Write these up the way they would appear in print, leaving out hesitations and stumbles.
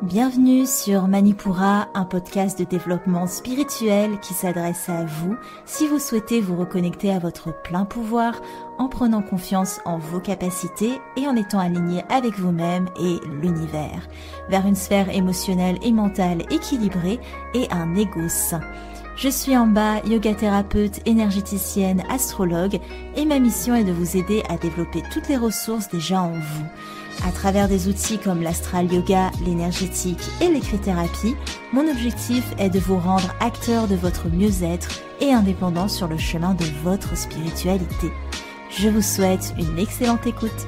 Bienvenue sur Manipura, un podcast de développement spirituel qui s'adresse à vous si vous souhaitez vous reconnecter à votre plein pouvoir en prenant confiance en vos capacités et en étant aligné avec vous-même et l'univers, vers une sphère émotionnelle et mentale équilibrée et un ego sain. Je suis Amba, yoga thérapeute, énergéticienne, astrologue et ma mission est de vous aider à développer toutes les ressources déjà en vous. À travers des outils comme l'astral yoga, l'énergétique et l'écrit-thérapie, mon objectif est de vous rendre acteur de votre mieux-être et indépendant sur le chemin de votre spiritualité. Je vous souhaite une excellente écoute.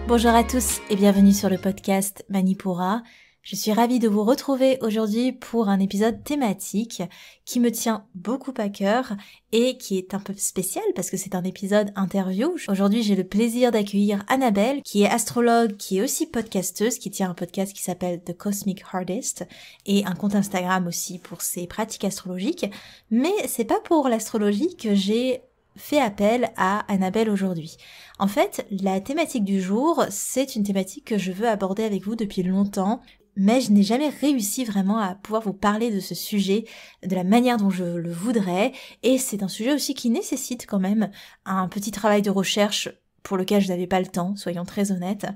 Bonjour à tous et bienvenue sur le podcast Manipura. Je suis ravie de vous retrouver aujourd'hui pour un épisode thématique qui me tient beaucoup à cœur et qui est un peu spécial parce que c'est un épisode interview. Aujourd'hui, j'ai le plaisir d'accueillir Annabelle, qui est astrologue, qui est aussi podcasteuse, qui tient un podcast qui s'appelle The Cosmic Artist et un compte Instagram aussi pour ses pratiques astrologiques. Mais c'est pas pour l'astrologie que j'ai fait appel à Annabelle aujourd'hui. En fait, la thématique du jour, c'est une thématique que je veux aborder avec vous depuis longtemps, mais je n'ai jamais réussi vraiment à pouvoir vous parler de ce sujet de la manière dont je le voudrais, et c'est un sujet aussi qui nécessite quand même un petit travail de recherche pour lequel je n'avais pas le temps, soyons très honnêtes,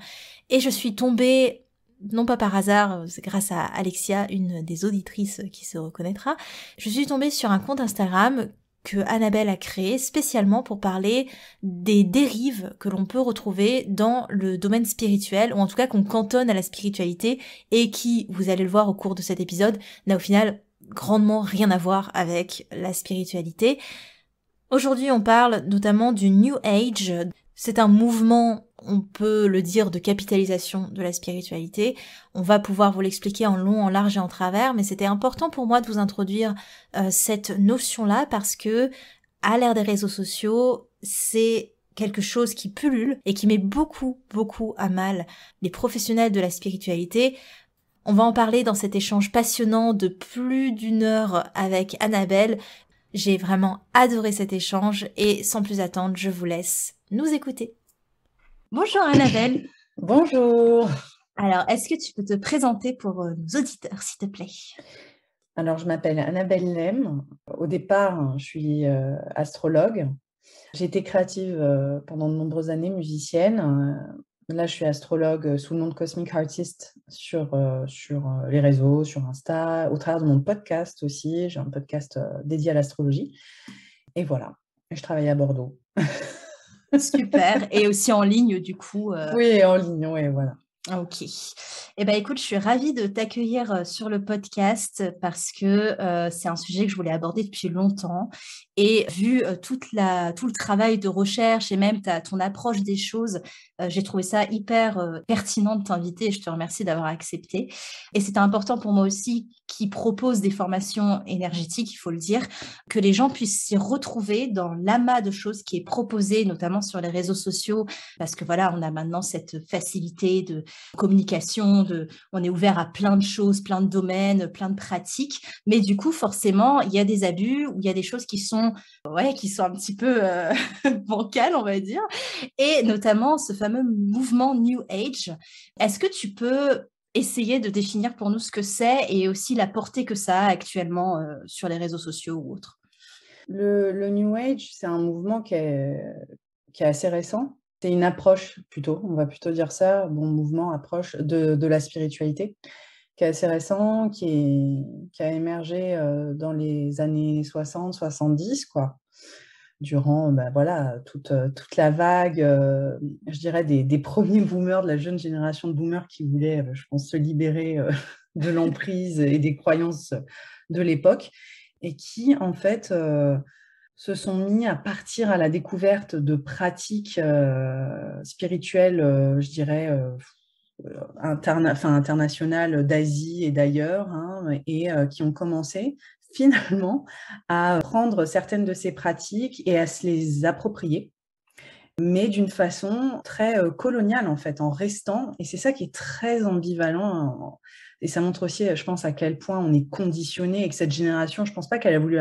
et je suis tombée, non pas par hasard, c'est grâce à Alexia, une des auditrices qui se reconnaîtra, je suis tombée sur un compte Instagram que Annabelle a créé spécialement pour parler des dérives que l'on peut retrouver dans le domaine spirituel, ou en tout cas qu'on cantonne à la spiritualité, et qui, vous allez le voir au cours de cet épisode, n'a au final grandement rien à voir avec la spiritualité. Aujourd'hui, on parle notamment du New Age. C'est un mouvement, on peut le dire, de capitalisation de la spiritualité. On va pouvoir vous l'expliquer en long, en large et en travers, mais c'était important pour moi de vous introduire cette notion-là parce que, à l'ère des réseaux sociaux, c'est quelque chose qui pullule et qui met beaucoup à mal les professionnels de la spiritualité. On va en parler dans cet échange passionnant de plus d'une heure avec Annabelle. J'ai vraiment adoré cet échange et sans plus attendre, je vous laisse nous écouter. Bonjour Annabelle. Bonjour. Alors, est-ce que tu peux te présenter pour nos auditeurs, s'il te plaît? Alors, je m'appelle Annabelle Lem. Au départ, je suis astrologue. J'ai été créative pendant de nombreuses années, musicienne. Là, je suis astrologue sous le nom de Cosmic Artist sur les réseaux, sur Insta, au travers de mon podcast aussi. J'ai un podcast dédié à l'astrologie. Et voilà, je travaille à Bordeaux. Super. Et aussi en ligne, du coup. Oui, en ligne, oui, voilà. Ok. Eh ben, écoute, je suis ravie de t'accueillir sur le podcast parce que c'est un sujet que je voulais aborder depuis longtemps. Et vu tout le travail de recherche et même ton approche des choses, j'ai trouvé ça hyper pertinent de t'inviter et je te remercie d'avoir accepté. Et c'était important pour moi aussi qui propose des formations énergétiques, il faut le dire, que les gens puissent s'y retrouver dans l'amas de choses qui est proposé, notamment sur les réseaux sociaux, parce que voilà, on a maintenant cette facilité de communication, on est ouvert à plein de choses, plein de domaines, plein de pratiques, mais du coup, forcément, il y a des abus ou il y a des choses qui sont un petit peu bancales, on va dire, et notamment ce fameux mouvement New Age. Est-ce que tu peux essayer de définir pour nous ce que c'est et aussi la portée que ça a actuellement sur les réseaux sociaux ou autres? Le New Age, c'est un mouvement qui est assez récent. C'est une approche plutôt, on va plutôt dire ça, mouvement, approche de la spiritualité, qui est assez récent, qui a émergé dans les années 60-70, quoi, durant voilà, toute la vague, je dirais, des premiers boomers, de la jeune génération de boomers qui voulaient, je pense, se libérer de l'emprise et des croyances de l'époque, et qui, en fait, se sont mis à partir à la découverte de pratiques spirituelles, je dirais, internationales d'Asie et d'ailleurs, hein, et qui ont commencé finalement à prendre certaines de ces pratiques et à se les approprier, mais d'une façon très coloniale en fait, en restant, et c'est ça qui est très ambivalent, et ça montre aussi, je pense, à quel point on est conditionné et que cette génération, je pense pas qu'elle a voulu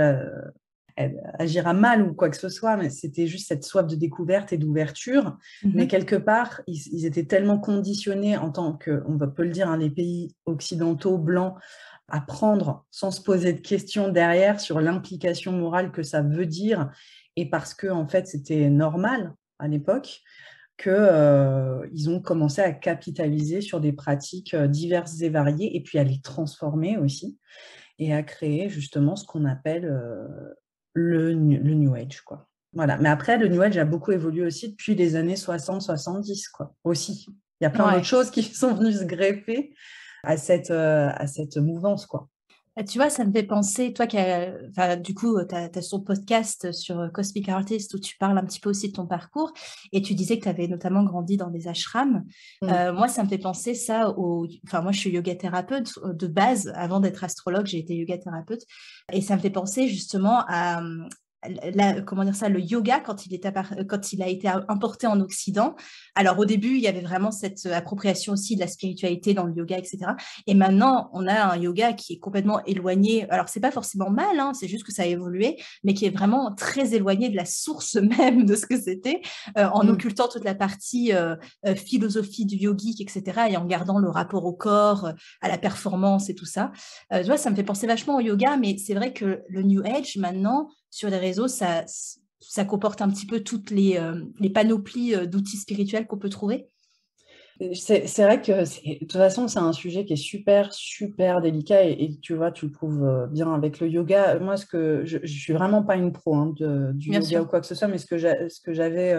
agira mal ou quoi que ce soit, mais c'était juste cette soif de découverte et d'ouverture. Mais quelque part, ils étaient tellement conditionnés en tant que, on peut le dire, les pays occidentaux, blancs, à prendre sans se poser de questions derrière sur l'implication morale que ça veut dire, et parce que en fait c'était normal à l'époque, qu'ils ont commencé à capitaliser sur des pratiques diverses et variées, et puis à les transformer aussi, et à créer justement ce qu'on appelle le New Age, quoi. Voilà. Mais après, le New Age a beaucoup évolué aussi depuis les années 60-70, quoi, aussi. Il y a plein d'autres choses qui sont venues se greffer à cette mouvance, quoi. Tu vois, ça me fait penser, toi du coup, tu as son podcast sur Cosmic Artist où tu parles un petit peu aussi de ton parcours et tu disais que tu avais notamment grandi dans des ashrams. Moi, ça me fait penser ça moi, je suis yoga thérapeute de base. Avant d'être astrologue, j'ai été yoga thérapeute et ça me fait penser justement à comment dire ça, le yoga quand il a été importé en Occident. Alors au début, il y avait vraiment cette appropriation aussi de la spiritualité dans le yoga, etc. Et maintenant, on a un yoga qui est complètement éloigné. Alors c'est pas forcément mal, hein, c'est juste que ça a évolué, mais qui est vraiment très éloigné de la source même de ce que c'était, en occultant toute la partie philosophie du yogique, etc. Et en gardant le rapport au corps, à la performance et tout ça. Tu vois, ça me fait penser vachement au yoga, mais c'est vrai que le New Age maintenant sur les réseaux, ça comporte un petit peu toutes les panoplies d'outils spirituels qu'on peut trouver. C'est vrai que de toute façon, c'est un sujet qui est super, super délicat et tu vois, tu le prouves bien avec le yoga. Moi, je ne suis vraiment pas une pro du Bien yoga sûr. ou quoi que ce soit, mais ce que j'avais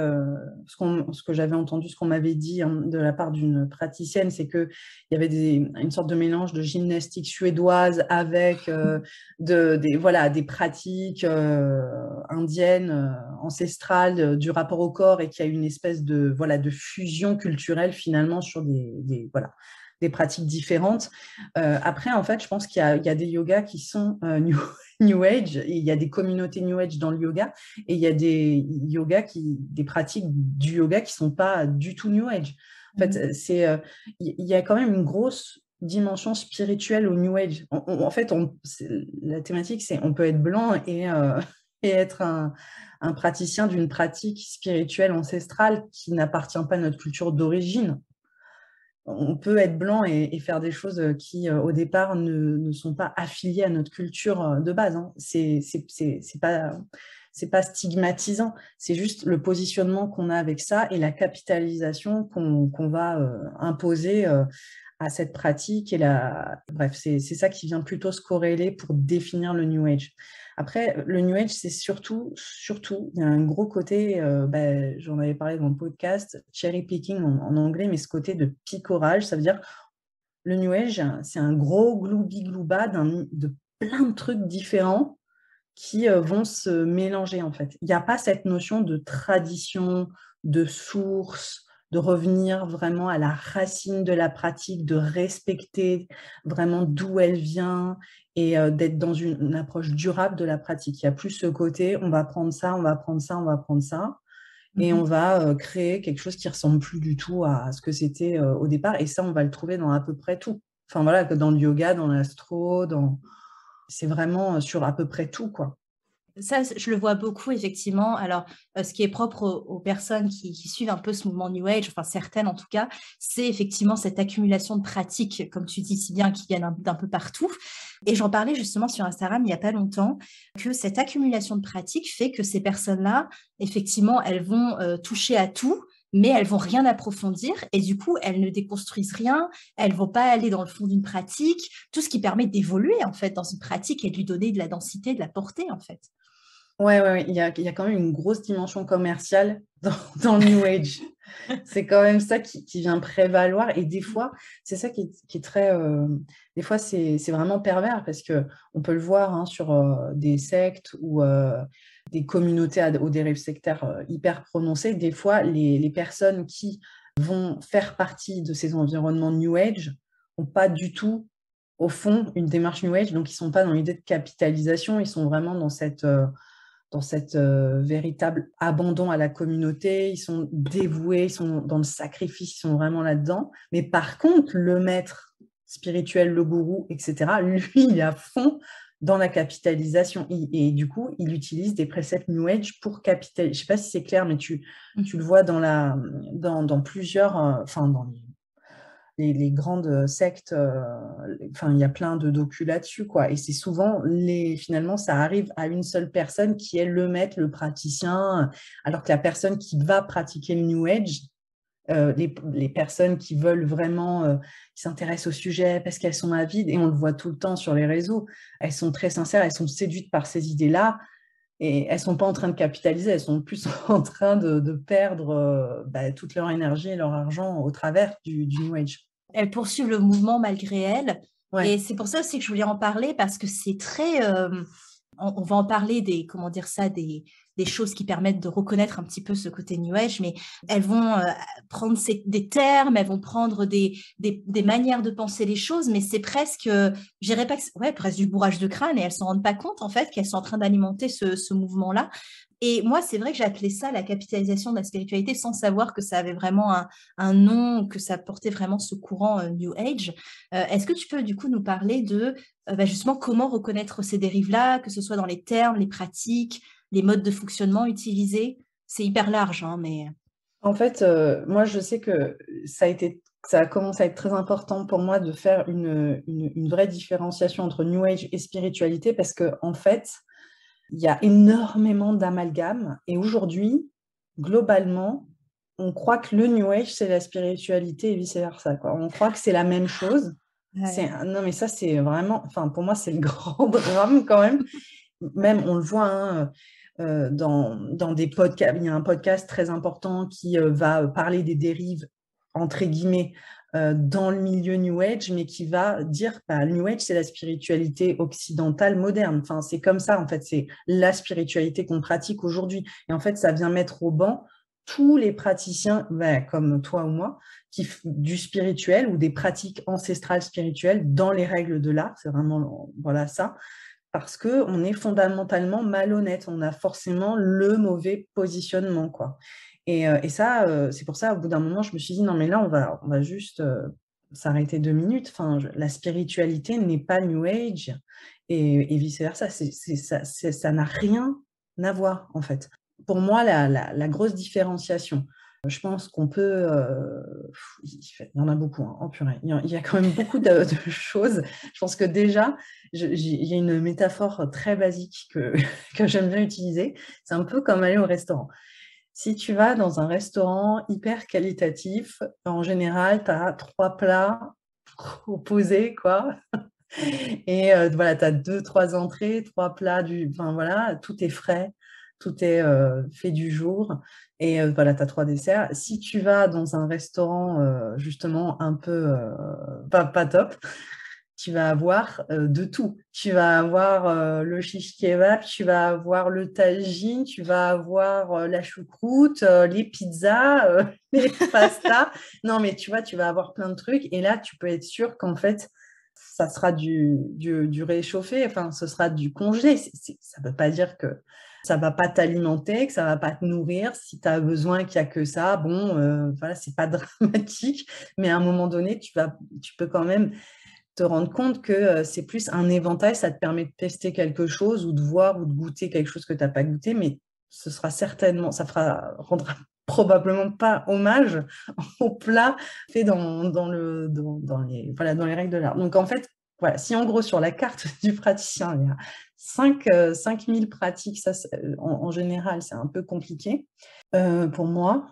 entendu, ce qu'on m'avait dit de la part d'une praticienne, c'est qu'il y avait une sorte de mélange de gymnastique suédoise avec des pratiques indiennes, ancestrales, du rapport au corps, et qu'il y a une espèce de fusion culturelle finalement sur des pratiques différentes. Après, en fait, je pense qu'il y a des yogas qui sont New Age, et il y a des communautés New Age dans le yoga, et il y a des pratiques du yoga qui ne sont pas du tout New Age. En fait, il y a quand même une grosse dimension spirituelle au New Age. En fait, la thématique, c'est on peut être blanc et être un praticien d'une pratique spirituelle ancestrale qui n'appartient pas à notre culture d'origine. On peut être blanc et faire des choses qui, au départ, ne sont pas affiliées à notre culture de base, hein. C'est pas stigmatisant, c'est juste le positionnement qu'on a avec ça et la capitalisation qu'on va imposer à cette pratique. Bref, c'est ça qui vient plutôt se corréler pour définir le New Age. Après, le New Age, c'est surtout, il y a un gros côté, j'en avais parlé dans le podcast, cherry picking en anglais, mais ce côté de picorage, ça veut dire le New Age, c'est un gros gloubi-glouba de plein de trucs différents qui vont se mélanger en fait. Il n'y a pas cette notion de tradition, de source, de revenir vraiment à la racine de la pratique, de respecter vraiment d'où elle vient et d'être dans une approche durable de la pratique. Il n'y a plus ce côté, on va prendre ça, on va prendre ça, on va prendre ça, et on va créer quelque chose qui ne ressemble plus du tout à ce que c'était au départ. Et ça, on va le trouver dans à peu près tout. Enfin voilà, dans le yoga, dans l'astro, c'est vraiment sur à peu près tout, quoi. Ça, je le vois beaucoup, effectivement. Alors, ce qui est propre aux personnes qui suivent un peu ce mouvement New Age, enfin certaines en tout cas, c'est effectivement cette accumulation de pratiques, comme tu dis si bien, qui viennent d'un peu partout. Et j'en parlais justement sur Instagram il n'y a pas longtemps, que cette accumulation de pratiques fait que ces personnes-là, effectivement, elles vont toucher à tout, mais elles vont rien approfondir et du coup, elles ne déconstruisent rien, elles vont pas aller dans le fond d'une pratique, tout ce qui permet d'évoluer en fait dans une pratique et de lui donner de la densité, de la portée en fait. Ouais. Il y a quand même une grosse dimension commerciale dans le New Age. C'est quand même ça qui vient prévaloir. Et des fois, c'est ça qui est très... des fois, c'est vraiment pervers parce qu'on peut le voir sur des sectes ou des communautés aux dérives sectaires hyper prononcées. Des fois, les personnes qui vont faire partie de ces environnements New Age n'ont pas du tout, au fond, une démarche New Age. Donc, ils ne sont pas dans l'idée de capitalisation. Ils sont vraiment dans cette véritable abandon à la communauté, ils sont dévoués, ils sont dans le sacrifice, ils sont vraiment là-dedans. Mais par contre, le maître spirituel, le gourou, etc., lui, il est à fond dans la capitalisation. Et du coup, il utilise des préceptes New Age pour capitaliser. Je ne sais pas si c'est clair, mais tu le vois dans plusieurs, dans les grandes sectes, il y a plein de docus là-dessus, quoi. Et c'est souvent, finalement, ça arrive à une seule personne qui est le maître, le praticien, alors que la personne qui va pratiquer le New Age, les personnes qui veulent vraiment, qui s'intéressent au sujet parce qu'elles sont avides, et on le voit tout le temps sur les réseaux, elles sont très sincères, elles sont séduites par ces idées-là, et elles ne sont pas en train de capitaliser, elles sont plus en train de perdre toute leur énergie et leur argent au travers du New Age. Elles poursuivent le mouvement malgré elles. Ouais. Et c'est pour ça aussi que je voulais en parler, parce que c'est très... on va en parler des choses qui permettent de reconnaître un petit peu ce côté New Age, mais elles vont prendre des termes, elles vont prendre des manières de penser les choses, mais c'est presque, je dirais pas que presque du bourrage de crâne, et elles ne s'en rendent pas compte en fait qu'elles sont en train d'alimenter ce mouvement-là. Et moi, c'est vrai que j'ai appelé ça la capitalisation de la spiritualité, sans savoir que ça avait vraiment un nom, que ça portait vraiment ce courant New Age. Est-ce que tu peux du coup nous parler de justement comment reconnaître ces dérives-là, que ce soit dans les termes, les pratiques, les modes de fonctionnement utilisés? C'est hyper large, hein, mais... En fait, moi, je sais que ça a commencé à être très important pour moi de faire une vraie différenciation entre New Age et spiritualité, parce qu'en fait, il y a énormément d'amalgames. Et aujourd'hui, globalement, on croit que le New Age, c'est la spiritualité et vice-versa, quoi. On croit que c'est la même chose. Ouais. Non, mais ça, c'est vraiment... pour moi, c'est le grand drame quand même. Même, on le voit, hein, dans des podcasts. Il y a un podcast très important qui va parler des dérives, entre guillemets, dans le milieu New Age, mais qui va dire le New Age, c'est la spiritualité occidentale moderne. C'est comme ça, en fait, c'est la spiritualité qu'on pratique aujourd'hui. Et en fait, ça vient mettre au banc tous les praticiens, comme toi ou moi, du spirituel ou des pratiques ancestrales spirituelles dans les règles de l'art. C'est vraiment, voilà, ça. Parce qu'on est fondamentalement malhonnête, on a forcément le mauvais positionnement, quoi. Et ça, c'est pour ça, au bout d'un moment, je me suis dit, non, mais là, on va juste s'arrêter 2 minutes. La spiritualité n'est pas New Age et vice-versa. Ça n'a rien à voir, en fait. Pour moi, la grosse différenciation, je pense qu'on peut... il y en a beaucoup, hein, purée. Il y a quand même beaucoup de choses. Je pense que déjà, il y a une métaphore très basique que j'aime bien utiliser. C'est un peu comme aller au restaurant. Si tu vas dans un restaurant hyper qualitatif, en général, tu as 3 plats proposés, quoi. Et voilà, tu as 2-3 entrées, 3 plats, voilà, tout est frais, tout est fait du jour. Et voilà, tu as 3 desserts. Si tu vas dans un restaurant, justement, un peu pas top, tu vas avoir de tout. Tu vas avoir le shish kebab, tu vas avoir le tagine, tu vas avoir la choucroute, les pizzas, les pastas. Non, mais tu vois, tu vas avoir plein de trucs. Et là, tu peux être sûr qu'en fait, ça sera du réchauffé, ce sera du congelé. Ça ne veut pas dire que ça ne va pas t'alimenter, que ça ne va pas te nourrir. Si tu as besoin qu'il n'y a que ça, bon, voilà, ce n'est pas dramatique. Mais à un moment donné, tu peux quand même te rendre compte que c'est plus un éventail, ça te permet de tester quelque chose ou de voir ou de goûter quelque chose que tu n'as pas goûté, mais ce sera certainement, rendra probablement pas hommage au plat fait dans les règles de l'art. Donc en fait, voilà, si en gros sur la carte du praticien, il y a 5000 pratiques, ça, en général, c'est un peu compliqué pour moi.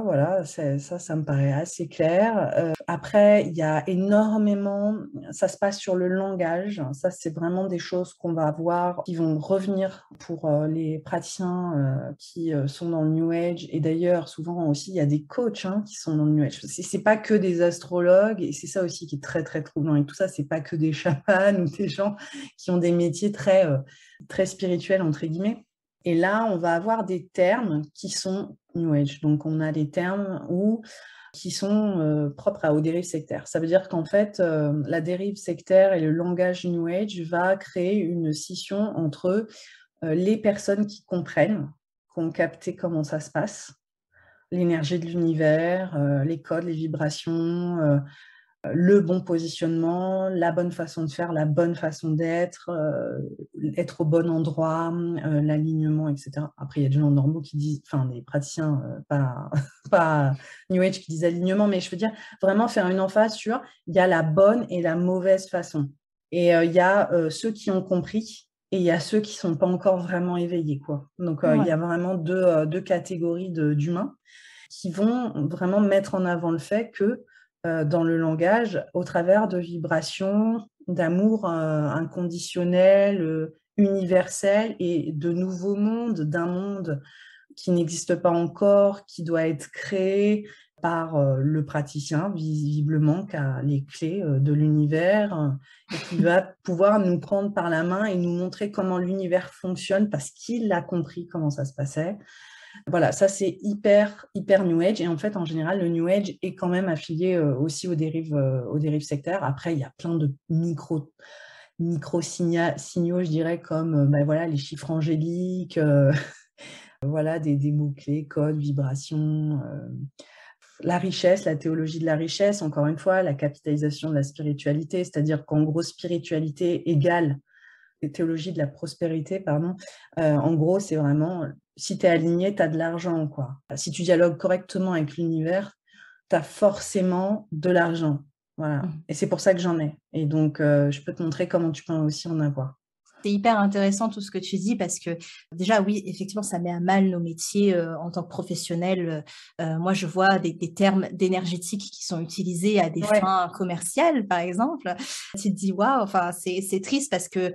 Voilà, ça me paraît assez clair. Après, il y a énormément, ça se passe sur le langage. Ça, c'est vraiment des choses qu'on va voir qui vont revenir pour les praticiens qui sont dans le New Age. Et d'ailleurs, souvent aussi, il y a des coachs, hein, qui sont dans le New Age. C'est pas que des astrologues, et c'est ça aussi qui est très, très troublant. Et tout ça, c'est pas que des chamans ou des gens qui ont des métiers très, très spirituels, entre guillemets. Et là, on va avoir des termes qui sont New Age. Donc, on a des termes qui sont propres aux dérives sectaires. Ça veut dire qu'en fait, la dérive sectaire et le langage New Age va créer une scission entre les personnes qui comprennent, qui ont capté comment ça se passe, l'énergie de l'univers, les codes, les vibrations, le bon positionnement, la bonne façon de faire, la bonne façon d'être, être au bon endroit, l'alignement, etc. Après, il y a des gens normaux qui disent, enfin des praticiens, pas, pas New Age qui disent alignement, mais je veux dire vraiment faire une emphase sur il y a la bonne et la mauvaise façon. Et il y a ceux qui ont compris et il y a ceux qui ne sont pas encore vraiment éveillés, quoi. Donc, il y a vraiment deux catégories d'humains qui vont vraiment mettre en avant le fait que dans le langage, au travers de vibrations, d'amour inconditionnel, universel et de nouveaux mondes, d'un monde qui n'existe pas encore, qui doit être créé par le praticien, visiblement, qui a les clés de l'univers et qui va pouvoir nous prendre par la main et nous montrer comment l'univers fonctionne parce qu'il a compris comment ça se passait. Voilà, ça c'est hyper, hyper New Age. Et en fait, en général, le New Age est quand même affilié aussi aux dérives sectaires. Après, il y a plein de micro-signaux, je dirais, comme voilà, les chiffres angéliques, voilà, des mots-clés, codes, vibrations, la richesse, la théologie de la richesse, encore une fois, la capitalisation de la spiritualité, c'est-à-dire qu'en gros, spiritualité égale théologie de la prospérité, pardon. En gros, c'est vraiment, si tu es aligné, tu as de l'argent, quoi. Si tu dialogues correctement avec l'univers, tu as forcément de l'argent. Voilà. Et c'est pour ça que j'en ai. Et donc, je peux te montrer comment tu peux aussi en avoir. C'est hyper intéressant tout ce que tu dis parce que déjà oui, effectivement, ça met à mal nos métiers, en tant que professionnels. Moi, je vois des termes d'énergétique qui sont utilisés à des Ouais. fins commerciales, par exemple. Tu te dis: «Waouh!» enfin, c'est triste parce que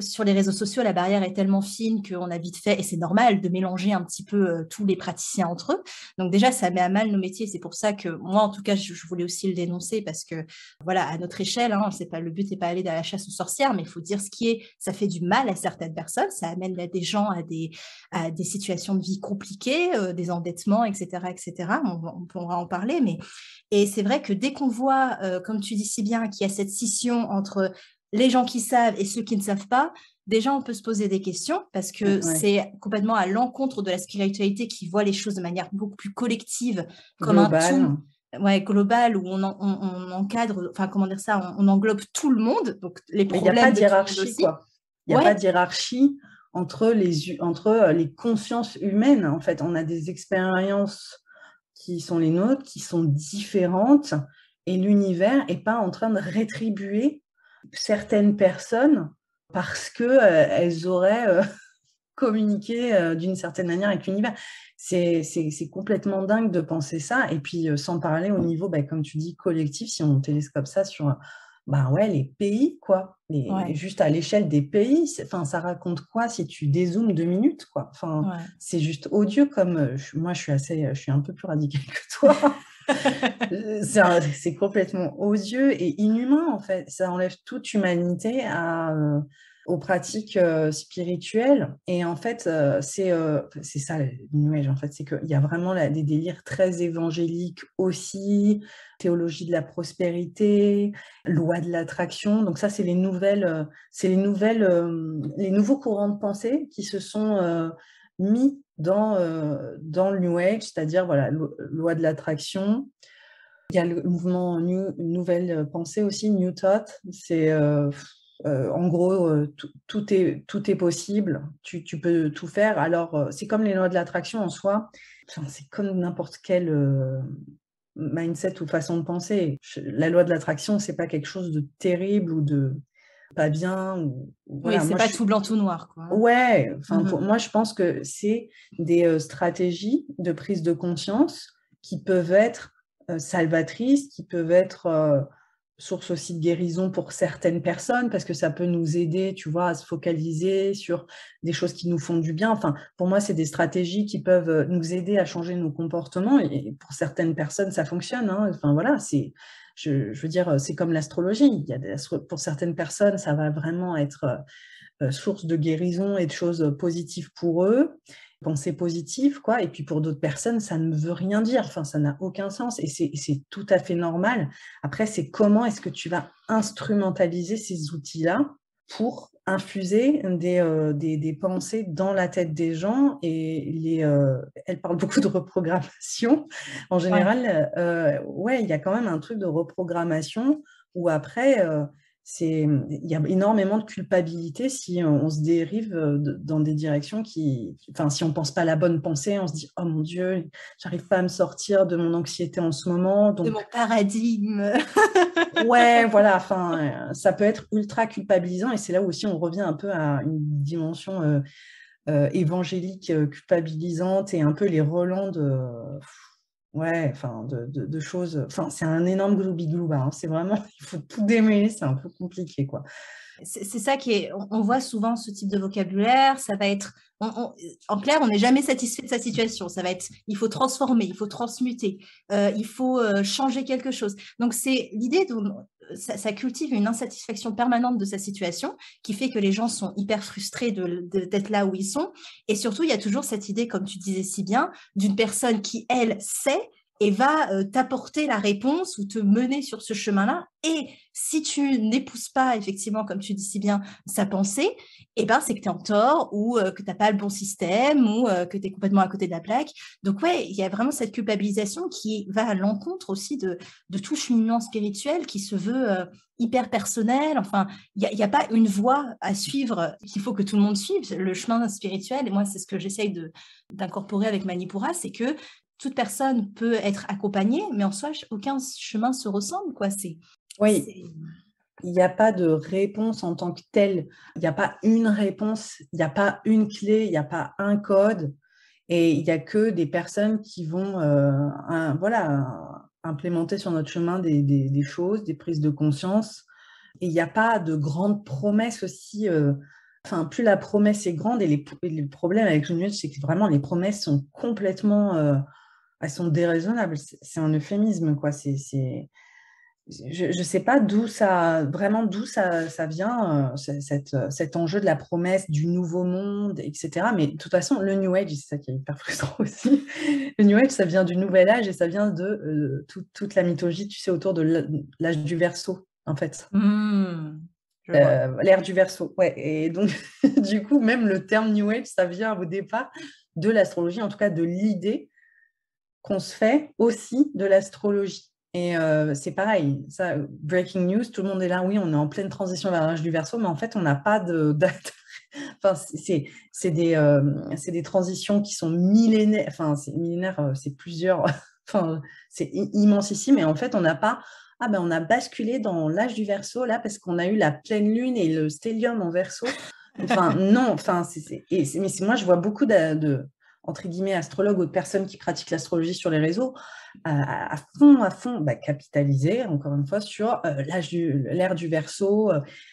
sur les réseaux sociaux, la barrière est tellement fine qu'on a vite fait et c'est normal de mélanger un petit peu, tous les praticiens entre eux. Donc déjà, ça met à mal nos métiers. C'est pour ça que moi, en tout cas, je voulais aussi le dénoncer parce que voilà, à notre échelle, hein, c'est pas le but n'est pas aller à la chasse aux sorcières, mais il faut dire ce qui est. Ça fait du mal à certaines personnes, ça amène des gens à des situations de vie compliquées, des endettements, etc., etc. On pourra en parler, mais et c'est vrai que dès qu'on voit, comme tu dis si bien, qu'il y a cette scission entre les gens qui savent et ceux qui ne savent pas, déjà on peut se poser des questions parce que Ouais. c'est complètement à l'encontre de la spiritualité qui voit les choses de manière beaucoup plus collective, comme un tout. Global. Ouais, global, où on encadre, enfin, comment dire ça? On englobe tout le monde, donc les Mais il n'y a pas problèmes de tout le monde d'hiérarchie, aussi. quoi. Il n'y a pas Ouais, d'hiérarchie entre les consciences humaines. En fait, on a des expériences qui sont les nôtres, qui sont différentes, et l'univers n'est pas en train de rétribuer certaines personnes parce que elles auraient communiqué d'une certaine manière avec l'univers. C'est complètement dingue de penser ça. Et puis, sans parler au niveau, comme tu dis, collectif, si on télescope ça sur ouais, les pays, quoi. ouais, Juste à l'échelle des pays, enfin, ça raconte quoi si tu dézoomes 2 minutes, quoi. Enfin, ouais. c'est juste odieux comme moi, je suis un peu plus radicale que toi. C'est complètement osieux et inhumain, en fait. Ça enlève toute humanité aux pratiques spirituelles. Et en fait, c'est ça, le New Age, en fait. C'est qu'il y a vraiment des délires très évangéliques aussi, théologie de la prospérité, loi de l'attraction. Donc ça, c'est les nouveaux courants de pensée qui se sont mis dans le New Age, c'est-à-dire, voilà, loi de l'attraction. Il y a le mouvement Nouvelle Pensée aussi, New Thought. C'est en gros, tout est possible, tu peux tout faire. Alors, c'est comme les lois de l'attraction en soi, enfin, c'est comme n'importe quel mindset ou façon de penser. La loi de l'attraction, c'est pas quelque chose de terrible ou de pas bien. Oui, Voilà, c'est moi, pas tout blanc, tout noir, quoi, hein. ouais, enfin, Mmh. moi, je pense que c'est des stratégies de prise de conscience qui peuvent être salvatrices, qui peuvent être source aussi de guérison pour certaines personnes, parce que ça peut nous aider, tu vois, à se focaliser sur des choses qui nous font du bien. Enfin, pour moi, c'est des stratégies qui peuvent nous aider à changer nos comportements, et pour certaines personnes, ça fonctionne, hein. Enfin, voilà, je veux dire, c'est comme l'astrologie. Pour certaines personnes, ça va vraiment être source de guérison et de choses positives pour eux, pensées positives, quoi. Et puis pour d'autres personnes, ça ne veut rien dire, enfin, ça n'a aucun sens et c'est tout à fait normal. Après, c'est comment est-ce que tu vas instrumentaliser ces outils-là pour infuser des pensées dans la tête des gens et elle parle beaucoup de reprogrammation. En Ouais. général, ouais, il y a quand même un truc de reprogrammation où après, il y a énormément de culpabilité si on se dérive dans des directions enfin, si on pense pas la bonne pensée, on se dit, oh mon Dieu, j'arrive pas à me sortir de mon anxiété en ce moment, De donc mon paradigme. ouais, voilà, enfin, ça peut être ultra culpabilisant et c'est là où aussi on revient un peu à une dimension évangélique culpabilisante et un peu les relents ouais, enfin, de choses. Enfin, c'est un énorme gloubi-glouba, hein, c'est vraiment, il faut tout démêler, c'est un peu compliqué, quoi. C'est ça qui est. On voit souvent ce type de vocabulaire. Ça va être. En clair, on n'est jamais satisfait de sa situation. Ça va être. Il faut transformer, il faut transmuter, il faut changer quelque chose. Donc, c'est l'idée de. Ça cultive une insatisfaction permanente de sa situation qui fait que les gens sont hyper frustrés d'être là où ils sont. Et surtout, il y a toujours cette idée, comme tu disais si bien, d'une personne qui, elle, sait et va t'apporter la réponse ou te mener sur ce chemin-là. Et si tu n'épouses pas, effectivement, comme tu dis si bien, sa pensée, eh ben, c'est que tu es en tort ou que tu n'as pas le bon système ou que tu es complètement à côté de la plaque. Donc, ouais, il y a vraiment cette culpabilisation qui va à l'encontre aussi de tout cheminement spirituel qui se veut hyper personnel. Enfin, il n'y a pas une voie à suivre qu'il faut que tout le monde suive. Le chemin spirituel, et moi, c'est ce que j'essaye d'incorporer avec Manipura, c'est que toute personne peut être accompagnée, mais en soi, aucun chemin se ressemble, quoi. Oui, il n'y a pas de réponse en tant que telle. Il n'y a pas une réponse, il n'y a pas une clé, il n'y a pas un code. Et il n'y a que des personnes qui vont voilà, implémenter sur notre chemin des choses, des prises de conscience. Et il n'y a pas de grandes promesses aussi. Enfin, plus la promesse est grande, et le problème avec le New Age, c'est que vraiment les promesses sont complètement, elles sont déraisonnables. C'est un euphémisme, quoi. Je ne sais pas d'où ça vient, cet enjeu de la promesse du nouveau monde, etc. Mais de toute façon, le New Age, c'est ça qui est hyper frustrant aussi. Le New Age, ça vient du Nouvel Âge et ça vient de toute la mythologie, tu sais, autour de l'âge du Verseau, en fait. Je vois. L'ère du Verseau, ouais. Et donc, du coup, même le terme New Age, ça vient au départ de l'astrologie, en tout cas de l'idée qu'on se fait aussi de l'astrologie. Et c'est pareil, ça, breaking news, tout le monde est là, oui, on est en pleine transition vers l'âge du Verseau, mais en fait, on n'a pas de date. Enfin, c'est des transitions qui sont millénaires, enfin, c'est millénaire, c'est plusieurs, enfin, c'est immense ici, mais en fait, on n'a pas, ah ben, on a basculé dans l'âge du Verseau, là, parce qu'on a eu la pleine lune et le stellium en Verseau. Enfin, non, enfin, mais moi, je vois beaucoup entre guillemets, astrologues ou de personnes qui pratiquent l'astrologie sur les réseaux, à fond, bah, capitaliser, encore une fois, sur l'ère du Verseau.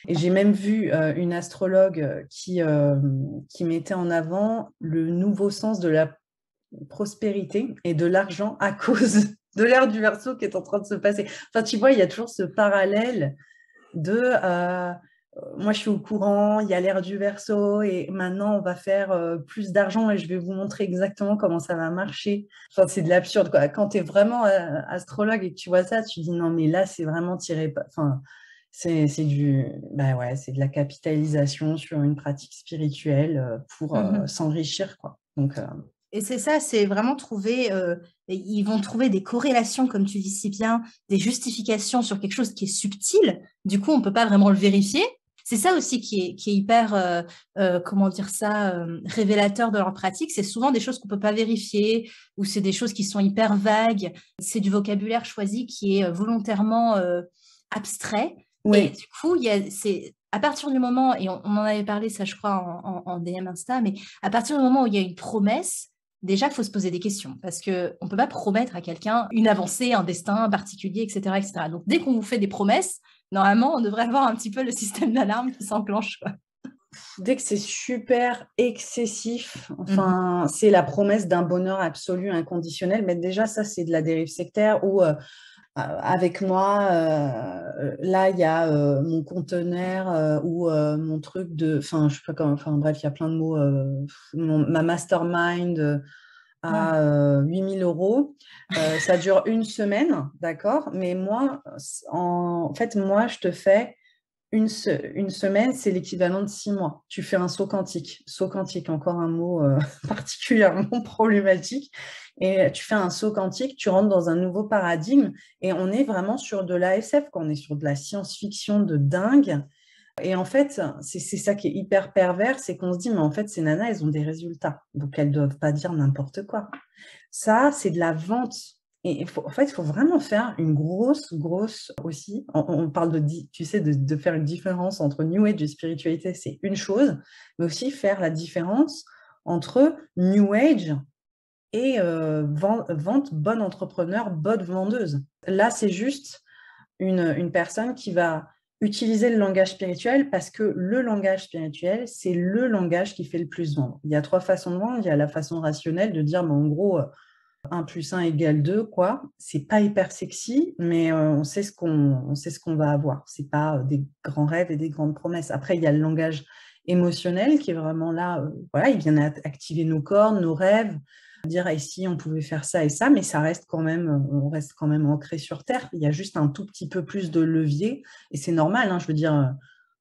Et j'ai même vu une astrologue qui mettait en avant le nouveau sens de la prospérité et de l'argent à cause de l'ère du Verseau qui est en train de se passer. Enfin, tu vois, il y a toujours ce parallèle de moi je suis au courant, il y a l'ère du Verseau et maintenant on va faire plus d'argent et je vais vous montrer exactement comment ça va marcher. Enfin, c'est de l'absurde, quoi. Quand tu es vraiment astrologue et que tu vois ça, tu dis non mais là c'est vraiment tiré, enfin bah ouais, c'est de la capitalisation sur une pratique spirituelle pour s'enrichir, quoi. Donc Et c'est ça, c'est vraiment trouver, ils vont trouver des corrélations, comme tu dis si bien, des justifications sur quelque chose qui est subtil. Du coup, on ne peut pas vraiment le vérifier. C'est ça aussi qui est hyper, comment dire ça, révélateur de leur pratique. C'est souvent des choses qu'on ne peut pas vérifier ou c'est des choses qui sont hyper vagues. C'est du vocabulaire choisi qui est volontairement abstrait. Et oui, du coup, c'est à partir du moment, et on en avait parlé, ça je crois, en DM Insta, mais à partir du moment où il y a une promesse, déjà, il faut se poser des questions parce qu'on ne peut pas promettre à quelqu'un une avancée, un destin particulier, etc., etc. Donc, dès qu'on vous fait des promesses, normalement, on devrait avoir un petit peu le système d'alarme qui s'enclenche, quoi. dès que c'est super excessif, Mhm. enfin, c'est la promesse d'un bonheur absolu, inconditionnel, mais déjà, ça, c'est de la dérive sectaire où, avec moi, là, il y a mon conteneur ou mon truc enfin, je sais pas comment, enfin, bref, il y a plein de mots, ma mastermind Ouais. à 8 000 euros. Ça dure une semaine, d'accord? Mais moi, en fait, moi, je te fais une semaine, c'est l'équivalent de 6 mois. Tu fais un saut quantique. Saut quantique, encore un mot particulièrement problématique. Et tu fais un saut quantique, tu rentres dans un nouveau paradigme. Et on est vraiment sur de l'ASF, on est sur de la science-fiction de dingue. Et en fait, c'est ça qui est hyper pervers, c'est qu'on se dit, mais en fait, ces nanas, elles ont des résultats. Donc, elles ne doivent pas dire n'importe quoi. Ça, c'est de la vente. Et en fait, il faut vraiment faire une grosse aussi. On parle tu sais, de faire une différence entre New Age et spiritualité, c'est une chose, mais aussi faire la différence entre New Age et vente, bonne entrepreneur, bonne vendeuse. Là, c'est juste une personne qui va utiliser le langage spirituel parce que le langage spirituel, c'est le langage qui fait le plus vendre. Il y a 3 façons de vendre. Il y a la façon rationnelle de dire, mais en gros, 1 plus 1 égale 2, quoi. C'est pas hyper sexy, mais on sait ce qu'on va avoir. C'est pas des grands rêves et des grandes promesses. Après, il y a le langage émotionnel qui est vraiment là. Voilà, il vient activer nos corps, nos rêves, dire si on pouvait faire ça et ça, mais ça reste quand même, on reste quand même ancré sur terre. Il y a juste un tout petit peu plus de levier et c'est normal. Hein, je veux dire,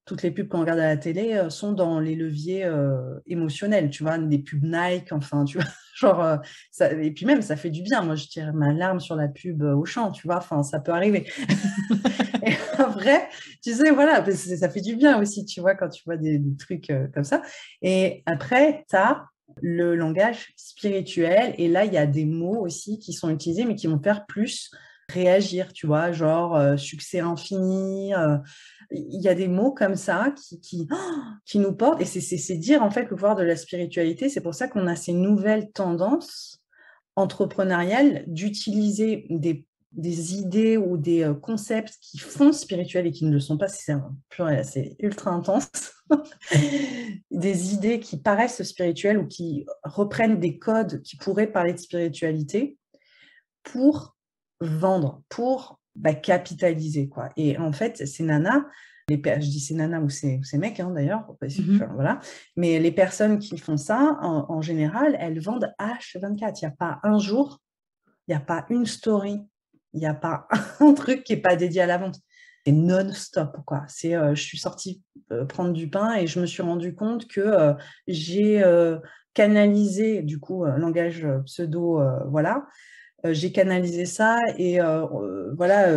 toutes les pubs qu'on regarde à la télé sont dans les leviers émotionnels. Tu vois, des pubs Nike, enfin, tu vois, genre, et puis même ça fait du bien. Moi, je tire ma larme sur la pub Auchan, tu vois, enfin, ça peut arriver. Et après, tu sais, voilà, ça fait du bien aussi, tu vois, quand tu vois des trucs comme ça. Et après, tu as le langage spirituel. Et là, il y a des mots aussi qui sont utilisés, mais qui vont faire plus réagir, tu vois, genre succès infini. Il y a des mots comme ça qui nous portent. Et c'est dire, en fait, le pouvoir de la spiritualité. C'est pour ça qu'on a ces nouvelles tendances entrepreneuriales d'utiliser des idées ou des concepts qui font spirituel et qui ne le sont pas, c'est ultra intense. Des idées qui paraissent spirituelles ou qui reprennent des codes qui pourraient parler de spiritualité pour vendre, pour capitaliser, quoi. Et en fait, ces nanas, je dis ces nanas ou ces mecs, hein, d'ailleurs, voilà. Mais les personnes qui font ça, en général, elles vendent H24. Il n'y a pas un jour, il n'y a pas une story, il n'y a pas un truc qui n'est pas dédié à la vente. C'est non-stop, quoi. Je suis sortie prendre du pain et je me suis rendu compte que j'ai canalisé, du coup, langage pseudo, voilà. J'ai canalisé ça et voilà,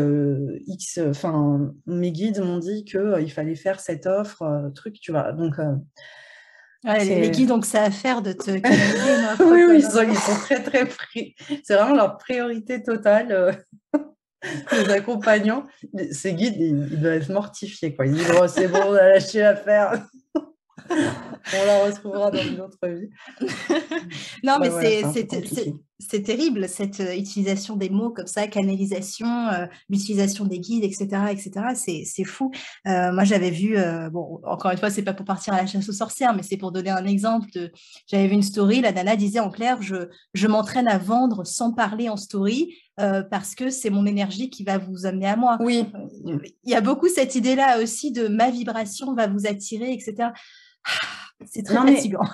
mes guides m'ont dit qu'il fallait faire cette offre, truc, tu vois. Donc, les guides ont que ça à faire de te canaliser une offre. Oui, ils sont très, très pris. C'est vraiment leur priorité totale. Les accompagnants, ces guides, ils doivent être mortifiés, quoi. Ils disent, oh, c'est bon, on a lâché l'affaire. On la retrouvera dans une autre vie. Non, mais c'est terrible, cette utilisation des mots comme ça, canalisation, l'utilisation des guides, etc., etc. C'est fou. Moi, j'avais vu, bon, encore une fois, c'est pas pour partir à la chasse aux sorcières, mais c'est pour donner un exemple. J'avais vu une story, la nana disait en clair, je m'entraîne à vendre sans parler en story. Parce que c'est mon énergie qui va vous amener à moi. Oui. Il y a beaucoup cette idée-là aussi de ma vibration va vous attirer, etc. C'est très fatigant.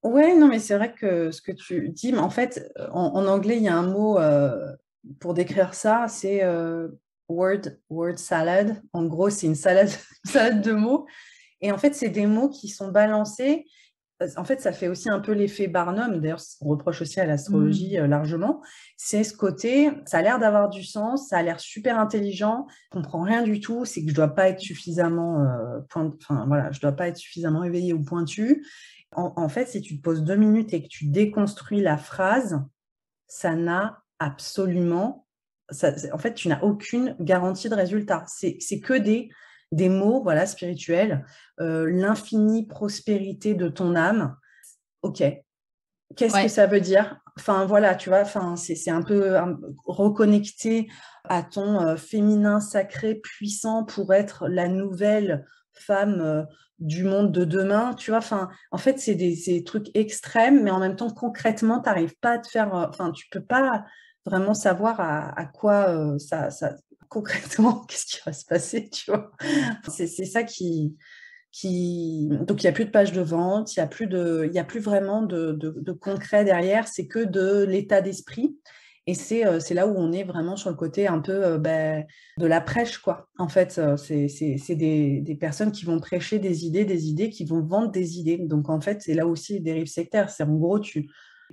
Oui, non, mais c'est vrai que ce que tu dis, mais en fait, en anglais, il y a un mot pour décrire ça, c'est word salad. En gros, c'est une salade de mots. Et en fait, c'est des mots qui sont balancés. En fait, ça fait aussi un peu l'effet Barnum. D'ailleurs, on reproche aussi à l'astrologie largement. C'est ce côté, ça a l'air d'avoir du sens, ça a l'air super intelligent, je ne comprends rien du tout, c'est que je ne dois pas être suffisamment je dois pas être suffisamment éveillée ou pointue. En fait, si tu te poses 2 minutes et que tu déconstruis la phrase, ça n'a absolument... en fait, tu n'as aucune garantie de résultat. C'est que des mots spirituels. L'infinie prospérité de ton âme. Ok. Qu'est-ce que ça veut dire? Enfin, voilà, tu vois, c'est un peu reconnecter à ton féminin sacré puissant pour être la nouvelle femme du monde de demain, tu vois. En fait, c'est des trucs extrêmes, mais en même temps, concrètement, tu n'arrives pas à te faire... tu peux pas vraiment savoir à quoi concrètement, qu'est-ce qui va se passer, tu vois. C'est ça qui... Donc, il n'y a plus de page de vente, il n'y a plus vraiment de concret derrière, c'est que de l'état d'esprit. Et c'est là où on est vraiment sur le côté un peu de la prêche, quoi. En fait, c'est des personnes qui vont prêcher des idées, qui vont vendre des idées. Donc, en fait, c'est là aussi les dérives sectaires. C'est en gros, tu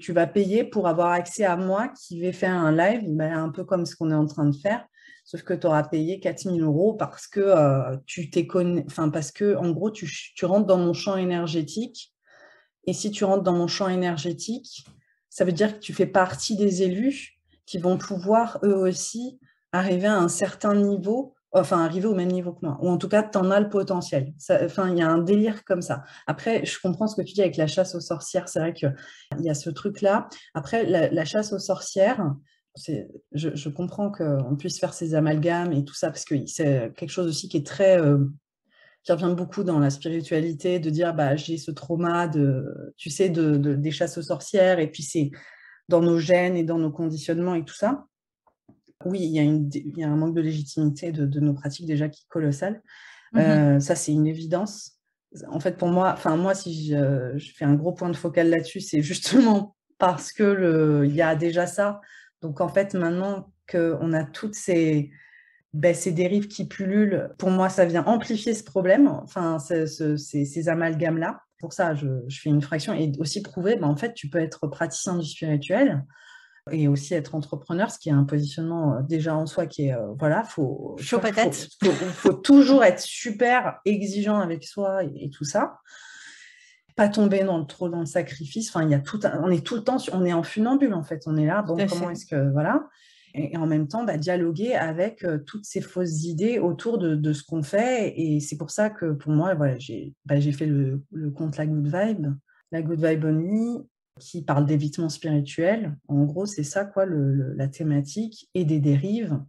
vas payer pour avoir accès à moi qui vais faire un live, un peu comme ce qu'on est en train de faire, sauf que tu auras payé 4 000 € parce que parce que, en gros, tu rentres dans mon champ énergétique. Et si tu rentres dans mon champ énergétique, ça veut dire que tu fais partie des élus qui vont pouvoir, eux aussi, arriver à un certain niveau, enfin, arriver au même niveau que moi. Ou en tout cas, tu en as le potentiel. Enfin, il y a un délire comme ça. Après, je comprends ce que tu dis avec la chasse aux sorcières. C'est vrai qu'il y a ce truc-là. Après, la chasse aux sorcières, je comprends qu'on puisse faire ces amalgames et tout ça, parce que c'est quelque chose aussi qui est très... qui revient beaucoup dans la spiritualité, de dire j'ai ce trauma tu sais, des chasses aux sorcières, et puis c'est dans nos gènes et dans nos conditionnements et tout ça. Oui, il y a un manque de légitimité de nos pratiques déjà qui est colossal. Ça, c'est une évidence. En fait, pour moi, si je fais un gros point de focal là-dessus, c'est justement parce que il y a déjà ça. Donc, en fait, maintenant qu'on a toutes ces dérives qui pullulent, pour moi, ça vient amplifier ce problème, enfin, ces amalgames-là. Pour ça, je fais une fraction et aussi prouver, en fait, tu peux être praticien du spirituel et aussi être entrepreneur, ce qui est un positionnement déjà en soi qui est, Chaud patate. Faut toujours être super exigeant avec soi et tout ça. Pas tomber trop dans le sacrifice. Enfin, on est tout le temps, on est en funambule, en fait. On est là, bon, comment est-ce que, voilà. Et en même temps, dialoguer avec toutes ces fausses idées autour de ce qu'on fait. Et c'est pour ça que, pour moi, voilà, j'ai fait le compte La Good Vibe Only, qui parle d'évitement spirituel. En gros, c'est ça, quoi, la thématique, et des dérives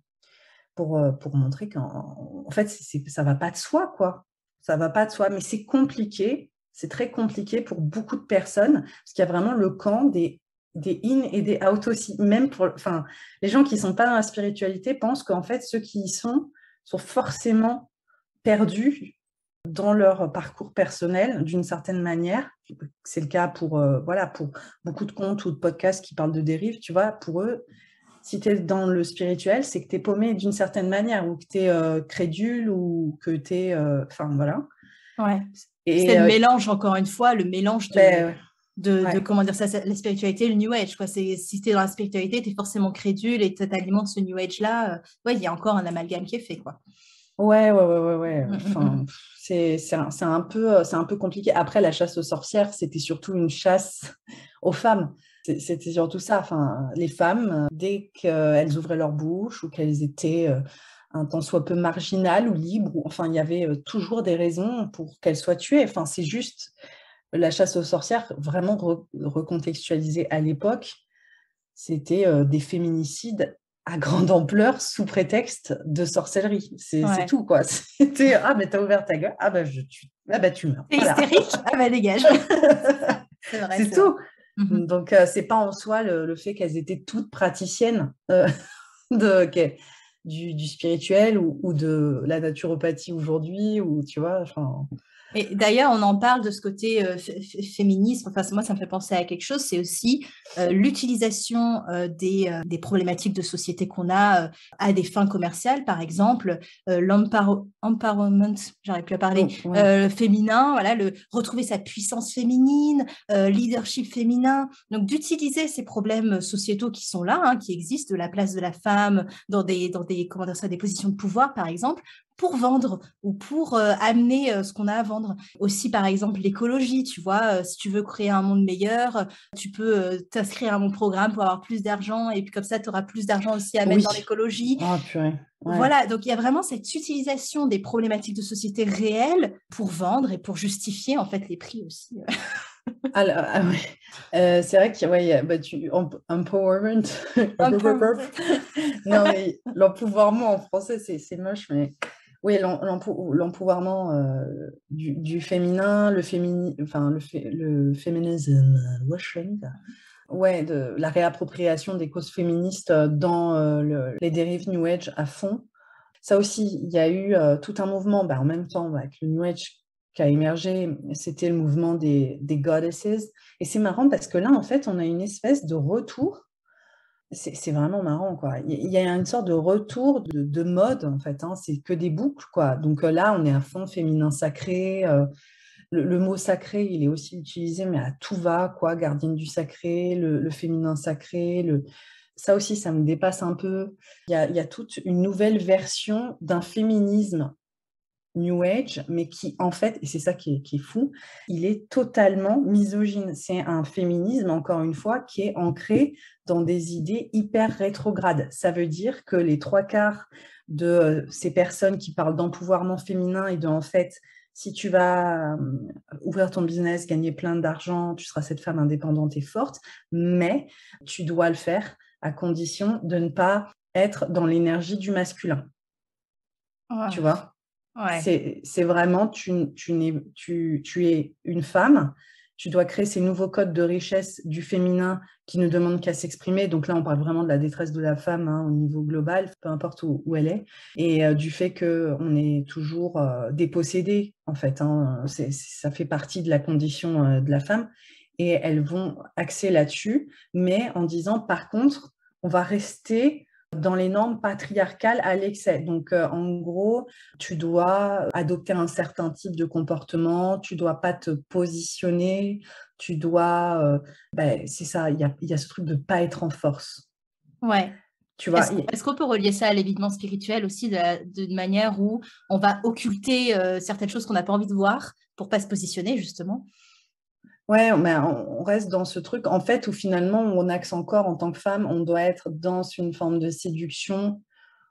pour montrer qu'en fait, ça va pas de soi, quoi. Ça va pas de soi, mais c'est compliqué. C'est très compliqué pour beaucoup de personnes, parce qu'il y a vraiment le camp des in et des out aussi. Même les gens qui ne sont pas dans la spiritualité pensent qu'en fait, ceux qui y sont forcément perdus dans leur parcours personnel d'une certaine manière. C'est le cas pour beaucoup de comptes ou de podcasts qui parlent de dérives, tu vois. Pour eux, si tu es dans le spirituel, c'est que tu es paumé d'une certaine manière, ou que tu es crédule, ou que tu es... voilà. Ouais. C'est le mélange, encore une fois, le mélange de comment dire ça, la spiritualité, le New Age, quoi. Si tu es dans la spiritualité, tu es forcément crédule et tu alimentes ce New Age-là. Il y a encore un amalgame qui est fait, quoi. Ouais. Enfin, c'est un peu compliqué. Après, la chasse aux sorcières, c'était surtout une chasse aux femmes. C'était surtout ça. Enfin, les femmes, dès qu'elles ouvraient leur bouche, ou qu'elles étaient un tant soit peu marginales ou libres, enfin, il y avait toujours des raisons pour qu'elles soient tuées. Enfin, c'est juste la chasse aux sorcières, vraiment recontextualisée à l'époque. C'était des féminicides à grande ampleur sous prétexte de sorcellerie. C'est tout, quoi. C'était mais t'as ouvert ta gueule, tu meurs. T'es hystérique, dégage. C'est vrai, c'est tout. Donc c'est pas en soi le fait qu'elles étaient toutes praticiennes du spirituel ou de la naturopathie aujourd'hui, ou tu vois, enfin. Et d'ailleurs, on en parle de ce côté féminisme. Enfin, moi, ça me fait penser à quelque chose. C'est aussi l'utilisation des problématiques de société qu'on a à des fins commerciales, par exemple, l'empowerment, j'arrive plus à parler, féminin, voilà, retrouver sa puissance féminine, leadership féminin. Donc, d'utiliser ces problèmes sociétaux qui sont là, qui existent, de la place de la femme dans des comment dire ça, des positions de pouvoir, par exemple, pour vendre ou pour amener ce qu'on a à vendre. Aussi, par exemple, l'écologie, tu vois, si tu veux créer un monde meilleur, tu peux t'inscrire à mon programme pour avoir plus d'argent, et puis comme ça, tu auras plus d'argent aussi à mettre dans l'écologie. Oh, purée. Ouais. Voilà, donc il y a vraiment cette utilisation des problématiques de société réelles pour vendre et pour justifier en fait les prix aussi. Alors, c'est vrai qu'il y a empowerment. Non, mais l'empouvoirment en français, c'est moche, mais oui, l'empouvoirment du féminin, le féminisme washing, de la réappropriation des causes féministes dans les dérives New Age à fond. Ça aussi, il y a eu tout un mouvement, en même temps avec le New Age qui a émergé, c'était le mouvement des goddesses. Et c'est marrant parce que là, en fait, on a une espèce de retour C'est vraiment marrant, quoi. Il y a une sorte de retour de mode, en fait, hein. C'est que des boucles, quoi. Donc là, on est à fond féminin sacré. Le mot sacré, il est aussi utilisé, mais à tout va, quoi. Gardienne du sacré, le féminin sacré. Ça aussi, ça me dépasse un peu. Il y a toute une nouvelle version d'un féminisme New Age, mais qui, en fait, et c'est ça qui est fou, il est totalement misogyne. C'est un féminisme, encore une fois, qui est ancré dans des idées hyper rétrogrades. Ça veut dire que les trois quarts de ces personnes qui parlent d'empouvoirment féminin et de, en fait, si tu vas ouvrir ton business, gagner plein d'argent, tu seras cette femme indépendante et forte, mais tu dois le faire à condition de ne pas être dans l'énergie du masculin. Tu Ouais. vois? Ouais. C'est vraiment, tu es une femme, tu dois créer ces nouveaux codes de richesse du féminin qui ne demandent qu'à s'exprimer. Donc là, on parle vraiment de la détresse de la femme, hein, au niveau global, peu importe où elle est, et du fait qu'on est toujours dépossédé, en fait, hein. Ça fait partie de la condition de la femme. Et elles vont axer là-dessus, mais en disant, par contre, on va rester dans les normes patriarcales à l'excès. Donc, en gros, tu dois adopter un certain type de comportement, tu dois pas te positionner, tu dois... c'est ça, il y a ce truc de pas être en force. Ouais. Tu vois, Est-ce qu'on peut relier ça à l'évitement spirituel aussi, d'une manière où on va occulter certaines choses qu'on n'a pas envie de voir pour pas se positionner, justement? ouais, mais on reste dans ce truc, en fait, où finalement, on axe encore en tant que femme, on doit être dans une forme de séduction,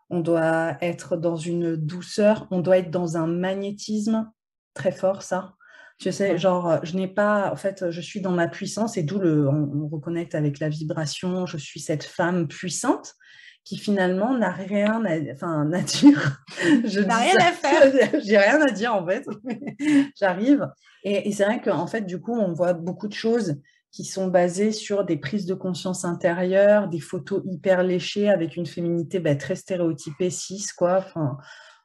on doit être dans une douceur, on doit être dans un magnétisme très fort, ça. Tu sais, Ouais. genre, je n'ai pas, en fait, je suis dans ma puissance et d'où on reconnecte avec la vibration, je suis cette femme puissante qui finalement n'a rien à dire. Je T'as dis rien ça, à faire. j'ai rien à dire en fait. J'arrive. Et c'est vrai qu'en fait, du coup, on voit beaucoup de choses qui sont basées sur des prises de conscience intérieures, des photos hyper léchées avec une féminité très stéréotypée, cis, quoi, enfin,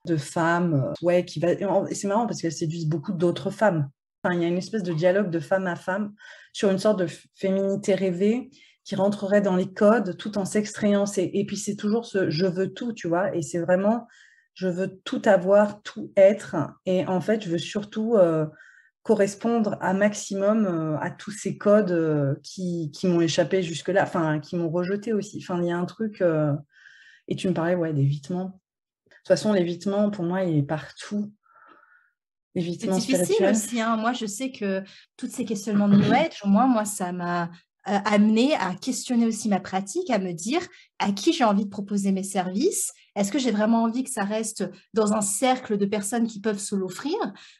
de femmes, ouais, qui va. Et c'est marrant parce qu'elles séduisent beaucoup d'autres femmes. Enfin, il y a une espèce de dialogue de femme à femme sur une sorte de féminité rêvée qui rentrerait dans les codes tout en s'extrayant. Et puis c'est toujours ce je veux tout, tu vois, et c'est vraiment je veux tout avoir, tout être, et en fait, je veux surtout correspondre à maximum à tous ces codes qui m'ont échappé jusque-là, enfin, qui m'ont rejeté aussi. Enfin, il y a un truc, et tu me parlais, ouais, d'évitement. De toute façon, l'évitement, pour moi, il est partout. C'est L'évitement difficile spirituel. aussi, hein. Moi, je sais que tous ces questionnements de New Age, moi, ça m'a amené à questionner aussi ma pratique, à me dire à qui j'ai envie de proposer mes services. Est-ce que j'ai vraiment envie que ça reste dans un cercle de personnes qui peuvent se l'offrir,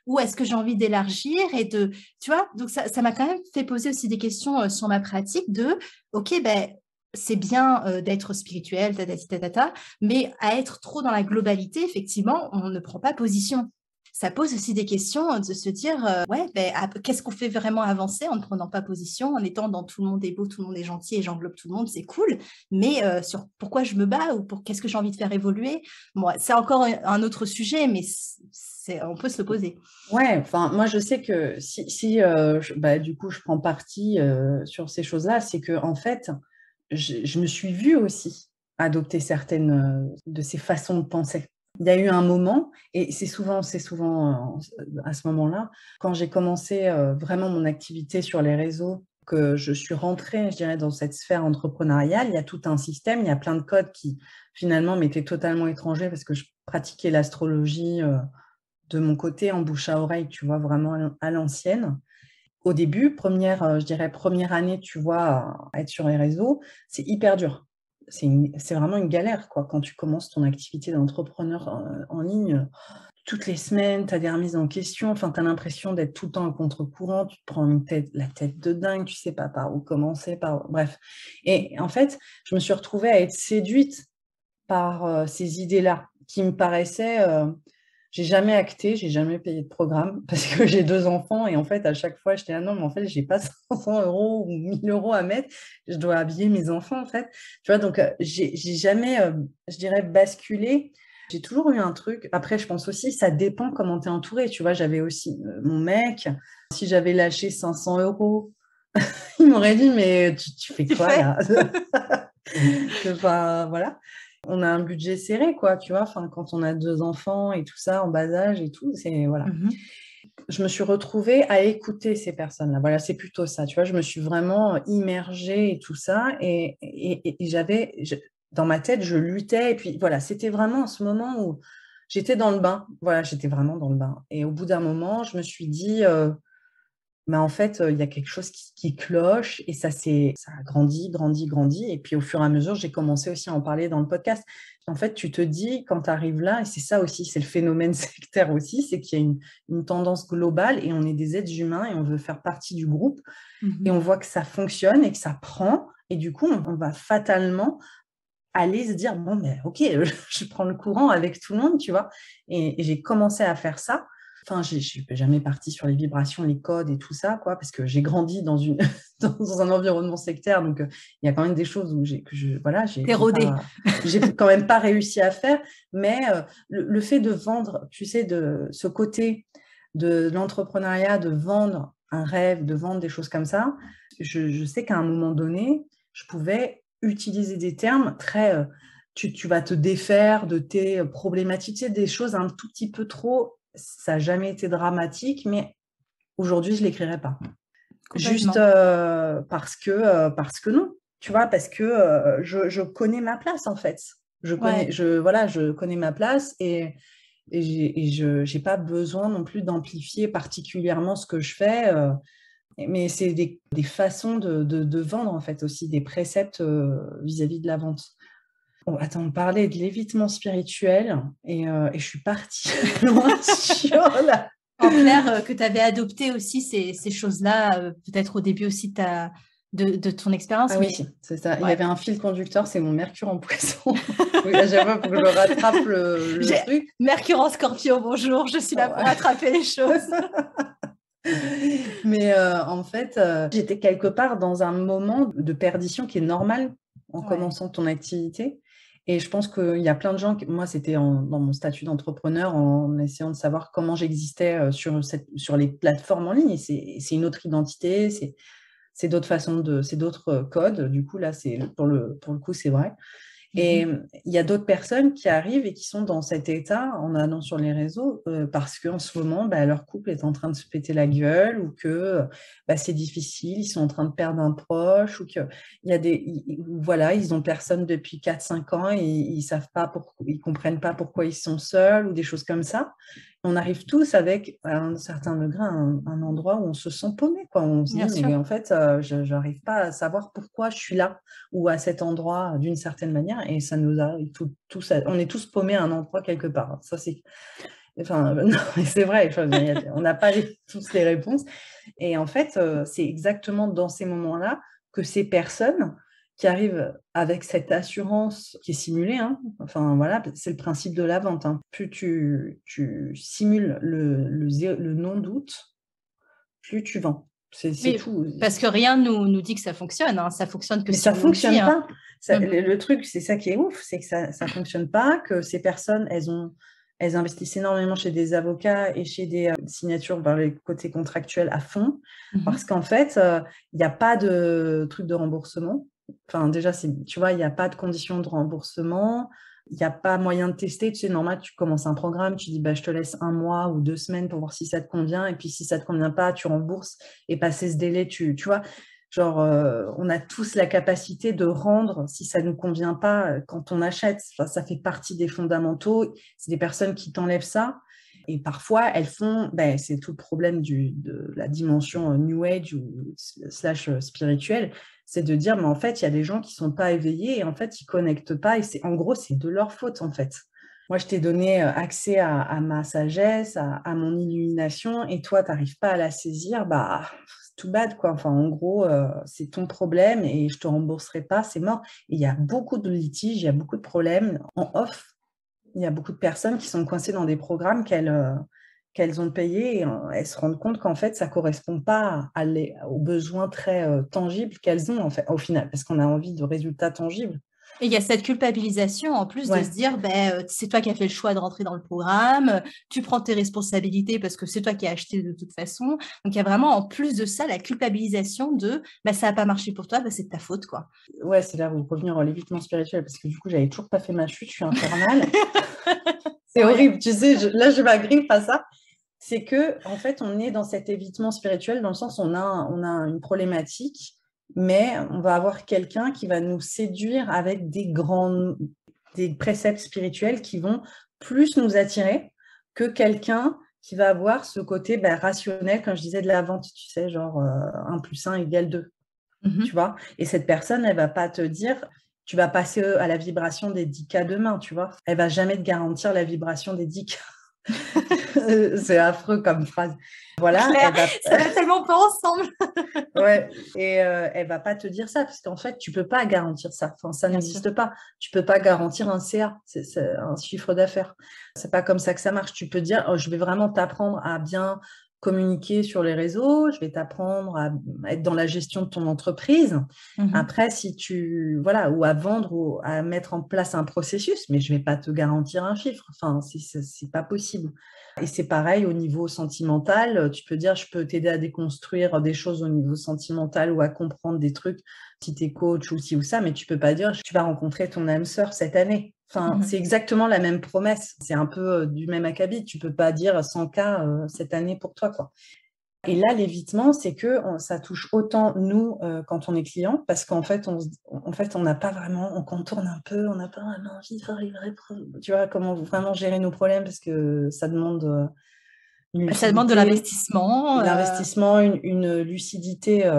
ou est-ce que j'ai envie d'élargir et tu vois, donc ça m'a quand même fait poser aussi des questions sur ma pratique ok, ben, c'est bien d'être spirituel, mais à être trop dans la globalité, effectivement, on ne prend pas position. Ça pose aussi des questions de se dire, ouais, qu'est-ce qu'on fait vraiment avancer en ne prenant pas position, en étant dans tout le monde est beau, tout le monde est gentil et j'englobe tout le monde, c'est cool, mais sur pourquoi je me bats ou pour qu'est-ce que j'ai envie de faire évoluer. Bon, c'est encore un autre sujet, mais on peut se le poser. Ouais, enfin, moi, je sais que si du coup, je prends parti sur ces choses-là, c'est que, en fait, je me suis vue aussi adopter certaines de ces façons de penser. Il y a eu un moment, et c'est souvent à ce moment-là, quand j'ai commencé vraiment mon activité sur les réseaux, que je suis rentrée, je dirais, dans cette sphère entrepreneuriale, il y a tout un système, il y a plein de codes qui finalement m'étaient totalement étrangers parce que je pratiquais l'astrologie de mon côté en bouche à oreille, tu vois, vraiment à l'ancienne. Au début, je dirais première année, tu vois, à être sur les réseaux, c'est hyper dur. C'est vraiment une galère, quoi. Quand tu commences ton activité d'entrepreneur en ligne, toutes les semaines, tu as des remises en question, enfin, tu as l'impression d'être tout le temps à contre-courant, tu te prends la tête de dingue, tu sais pas par où commencer, bref. Et en fait, je me suis retrouvée à être séduite par ces idées-là qui me paraissaient... j'ai jamais acté, j'ai jamais payé de programme parce que j'ai 2 enfants et en fait, à chaque fois, j'étais: «Ah non, mais en fait, j'ai pas 500 € ou 1 000 € à mettre, je dois habiller mes enfants, en fait». Tu vois? Donc, j'ai jamais, je dirais, basculé. J'ai toujours eu un truc, après, je pense aussi, ça dépend comment tu es entourée, tu vois? J'avais aussi, mon mec, si j'avais lâché 500 €, il m'aurait dit: «Mais tu fais Tu quoi fais? là?» Enfin, voilà. On a un budget serré, quoi, tu vois. Enfin, quand on a 2 enfants et tout ça, en bas âge et tout, c'est voilà. Mhm. Je me suis retrouvée à écouter ces personnes-là. Voilà, c'est plutôt ça, tu vois. Je me suis vraiment immergée et tout ça, et dans ma tête, je luttais. Et puis voilà, c'était vraiment ce moment où j'étais dans le bain. Voilà, j'étais vraiment dans le bain. Et au bout d'un moment, je me suis dit, mais en fait, il y a quelque chose qui cloche, et ça a grandi, grandi, grandi. Et puis au fur et à mesure, j'ai commencé aussi à en parler dans le podcast. En fait, tu te dis, quand tu arrives là, et c'est ça aussi, c'est le phénomène sectaire aussi, c'est qu'il y a une tendance globale, et on est des êtres humains et on veut faire partie du groupe, et Mhm. on voit que ça fonctionne et que ça prend, et du coup, on va fatalement aller se dire, bon, mais ok, je prends le courant avec tout le monde, tu vois. Et j'ai commencé à faire ça. Enfin, je ne suis jamais partie sur les vibrations, les codes et tout ça, quoi, parce que j'ai grandi dans un environnement sectaire, donc il y a quand même des choses où voilà, T'es rodé. j'ai quand même pas réussi à faire, mais le fait de vendre, tu sais, de ce côté de l'entrepreneuriat, de vendre un rêve, de vendre des choses comme ça, je sais qu'à un moment donné, je pouvais utiliser des termes très... tu vas te défaire de tes problématiques, tu sais, des choses un tout petit peu trop... Ça n'a jamais été dramatique, mais aujourd'hui, je ne l'écrirai pas. Juste Complètement. parce que non, tu vois, parce que je connais ma place, en fait. Ouais. Voilà, je connais ma place, et je n'ai pas besoin non plus d'amplifier particulièrement ce que je fais. Mais c'est des façons de vendre, en fait, aussi, des préceptes vis-à-vis de la vente. Bon, attends, on parlait de l'évitement spirituel, et je suis partie loin sur la... En clair, que tu avais adopté aussi ces choses-là, peut-être au début aussi de ton expérience, Ah oui, mais c'est ça. Il y ouais. avait un fil conducteur, c'est mon Mercure en Poisson. Oui, à chaque fois, il faut que je rattrape le J'ai truc. Mercure en Scorpion, bonjour, je suis là pour attraper les choses. Mais en fait, j'étais quelque part dans un moment de perdition qui est normal en Ouais. commençant ton activité. Et je pense qu'il y a plein de gens, moi, c'était dans mon statut d'entrepreneur, en essayant de savoir comment j'existais sur les plateformes en ligne. Et c'est une autre identité, c'est d'autres façons c'est d'autres codes. Du coup, là, pour le coup, c'est vrai. Et Mhm. il y a d'autres personnes qui arrivent et qui sont dans cet état en allant sur les réseaux parce qu'en ce moment, bah, leur couple est en train de se péter la gueule, ou que bah, c'est difficile, ils sont en train de perdre un proche, ou qu'il y a voilà, ils ont personne depuis 4 5 ans et ils savent pas pourquoi, ils comprennent pas pourquoi ils sont seuls, ou des choses comme ça. On arrive tous avec, à un certain degré, un endroit où on se sent paumé, quoi. On se Bien dit, sûr. mais en fait, je n'arrive pas à savoir pourquoi je suis là ou à cet endroit d'une certaine manière, et ça nous arrive tous, on est tous paumés à un endroit quelque part. Ça, enfin, non, mais c'est vrai, enfin, on n'a pas tous les réponses. Et en fait, c'est exactement dans ces moments-là que ces personnes qui arrivent avec cette assurance qui est simulée, hein, enfin voilà, c'est le principe de la vente, hein. Plus tu simules le non-doute, plus tu vends. C'est Oui, tout. parce que rien nous dit que ça fonctionne, hein. Ça fonctionne que Mais si ça on nous le dit, fonctionne hein. pas. Mhm. Le truc, c'est ça qui est ouf, c'est que ça fonctionne pas, que ces personnes, elles investissent énormément chez des avocats et chez des signatures par les côtés contractuels à fond, parce Mhm. qu'en fait, il n'y a pas de truc de remboursement. Enfin, déjà, tu vois, il n'y a pas de conditions de remboursement. Il n'y a pas moyen de tester. Tu sais, normal, tu commences un programme, tu dis, bah, je te laisse 1 mois ou 2 semaines pour voir si ça te convient. Et puis, si ça ne te convient pas, tu rembourses. Et passé ce délai, tu vois. Genre, on a tous la capacité de rendre si ça ne nous convient pas quand on achète. Enfin, ça fait partie des fondamentaux. C'est des personnes qui t'enlèvent ça. Et parfois, elles font, ben, c'est tout le problème de la dimension New Age ou / spirituelle, c'est de dire, mais en fait, il y a des gens qui ne sont pas éveillés et en fait, ils ne connectent pas. Et en gros, c'est de leur faute, en fait. Moi, je t'ai donné accès à ma sagesse, à mon illumination, et toi, tu n'arrives pas à la saisir, bah, c'est tout bad, quoi. Enfin, en gros, c'est ton problème et je ne te rembourserai pas, c'est mort. Et il y a beaucoup de litiges, il y a beaucoup de problèmes en off. Il y a beaucoup de personnes qui sont coincées dans des programmes qu'elles ont payés, et elles se rendent compte qu'en fait, ça ne correspond pas aux besoins très tangibles qu'elles ont, en fait, au final, parce qu'on a envie de résultats tangibles. Et il y a cette culpabilisation en plus de Ouais. se dire, c'est toi qui as fait le choix de rentrer dans le programme, tu prends tes responsabilités parce que c'est toi qui as acheté de toute façon. Donc, il y a vraiment en plus de ça la culpabilisation de ça n'a pas marché pour toi, c'est de ta faute, quoi. Ouais, c'est là où revenir à l'évitement spirituel parce que du coup, j'avais toujours pas fait ma chute, je suis infernale. C'est Ouais. horrible, tu sais, là, je m'agrippe à ça. C'est que, en fait, on est dans cet évitement spirituel dans le sens où on a une problématique, mais on va avoir quelqu'un qui va nous séduire avec des préceptes spirituels qui vont plus nous attirer que quelqu'un qui va avoir ce côté rationnel, comme je disais, de la vente, tu sais, genre 1 + 1 = 2, tu vois. Et cette personne, elle va pas te dire, tu vas passer à la vibration des 10K demain, tu vois. Elle va jamais te garantir la vibration des 10K. C'est affreux comme phrase. Voilà, Claire, ça va tellement pas ensemble. ouais, et elle va pas te dire ça parce qu'en fait, tu peux pas garantir ça. Enfin, ça Bien sûr. n'existe pas. Tu peux pas garantir un CA, c'est un chiffre d'affaires. C'est pas comme ça que ça marche. Tu peux dire, oh, je vais vraiment t'apprendre à bien communiquer sur les réseaux, je vais t'apprendre à être dans la gestion de ton entreprise. Après, voilà, ou à vendre ou à mettre en place un processus, mais je vais pas te garantir un chiffre. Enfin, c'est pas possible. Et c'est pareil au niveau sentimental. Tu peux dire, je peux t'aider à déconstruire des choses au niveau sentimental ou à comprendre des trucs si tu es coach ou ci ou ça, mais tu peux pas dire, tu vas rencontrer ton âme sœur cette année. Enfin, c'est exactement la même promesse. C'est un peu du même acabit. Tu peux pas dire 100K cette année pour toi, quoi. Et là, l'évitement, c'est que ça touche autant nous quand on est client, parce qu'en fait, on n'a pas vraiment, on contourne un peu, on n'a pas vraiment envie de faire les vrais problèmes. Tu vois, comment vraiment gérer nos problèmes, parce que ça demande une Ça demande de lucidité, l'investissement. l'investissement, une lucidité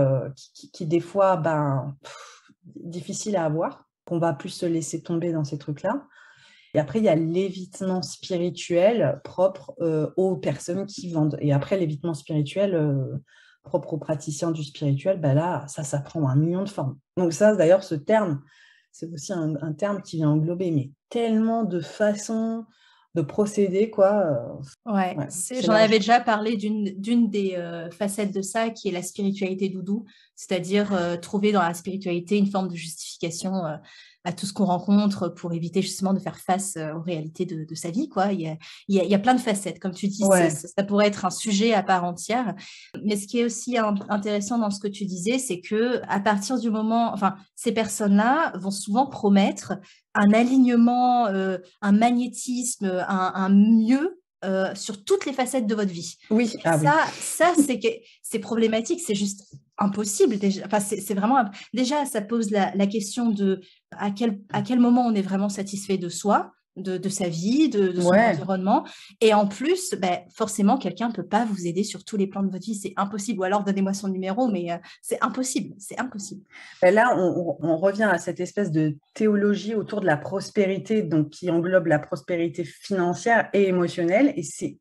qui des fois, difficile à avoir, qu'on va plus se laisser tomber dans ces trucs-là. Et après, il y a l'évitement spirituel propre aux personnes qui vendent. Et après, l'évitement spirituel propre aux praticiens du spirituel, là, ça prend 1 million de formes. Donc ça, d'ailleurs, ce terme, c'est aussi un terme qui vient englober mais tellement de façons de procéder, quoi. Ouais, Ouais, c'est j'en large. avais déjà parlé d'une des facettes de ça qui est la spiritualité doudou, c'est-à-dire trouver dans la spiritualité une forme de justification à tout ce qu'on rencontre pour éviter justement de faire face aux réalités de sa vie, quoi. Il y a plein de facettes, comme tu dis, Ouais, ça pourrait être un sujet à part entière. Mais ce qui est aussi intéressant dans ce que tu disais, c'est que à partir du moment, enfin, ces personnes-là vont souvent promettre un alignement, un magnétisme, un mieux sur toutes les facettes de votre vie. oui, ah oui. Ça c'est problématique, c'est juste impossible. Déjà. Enfin, c'est vraiment déjà ça pose la question de à quel moment on est vraiment satisfait de soi, de sa vie, de son Ouais. environnement. Et en plus, forcément, quelqu'un ne peut pas vous aider sur tous les plans de votre vie. C'est impossible. Ou alors, donnez-moi son numéro, mais c'est impossible. C'est impossible. Là, on revient à cette espèce de théologie autour de la prospérité, donc qui englobe la prospérité financière et émotionnelle. Et c'est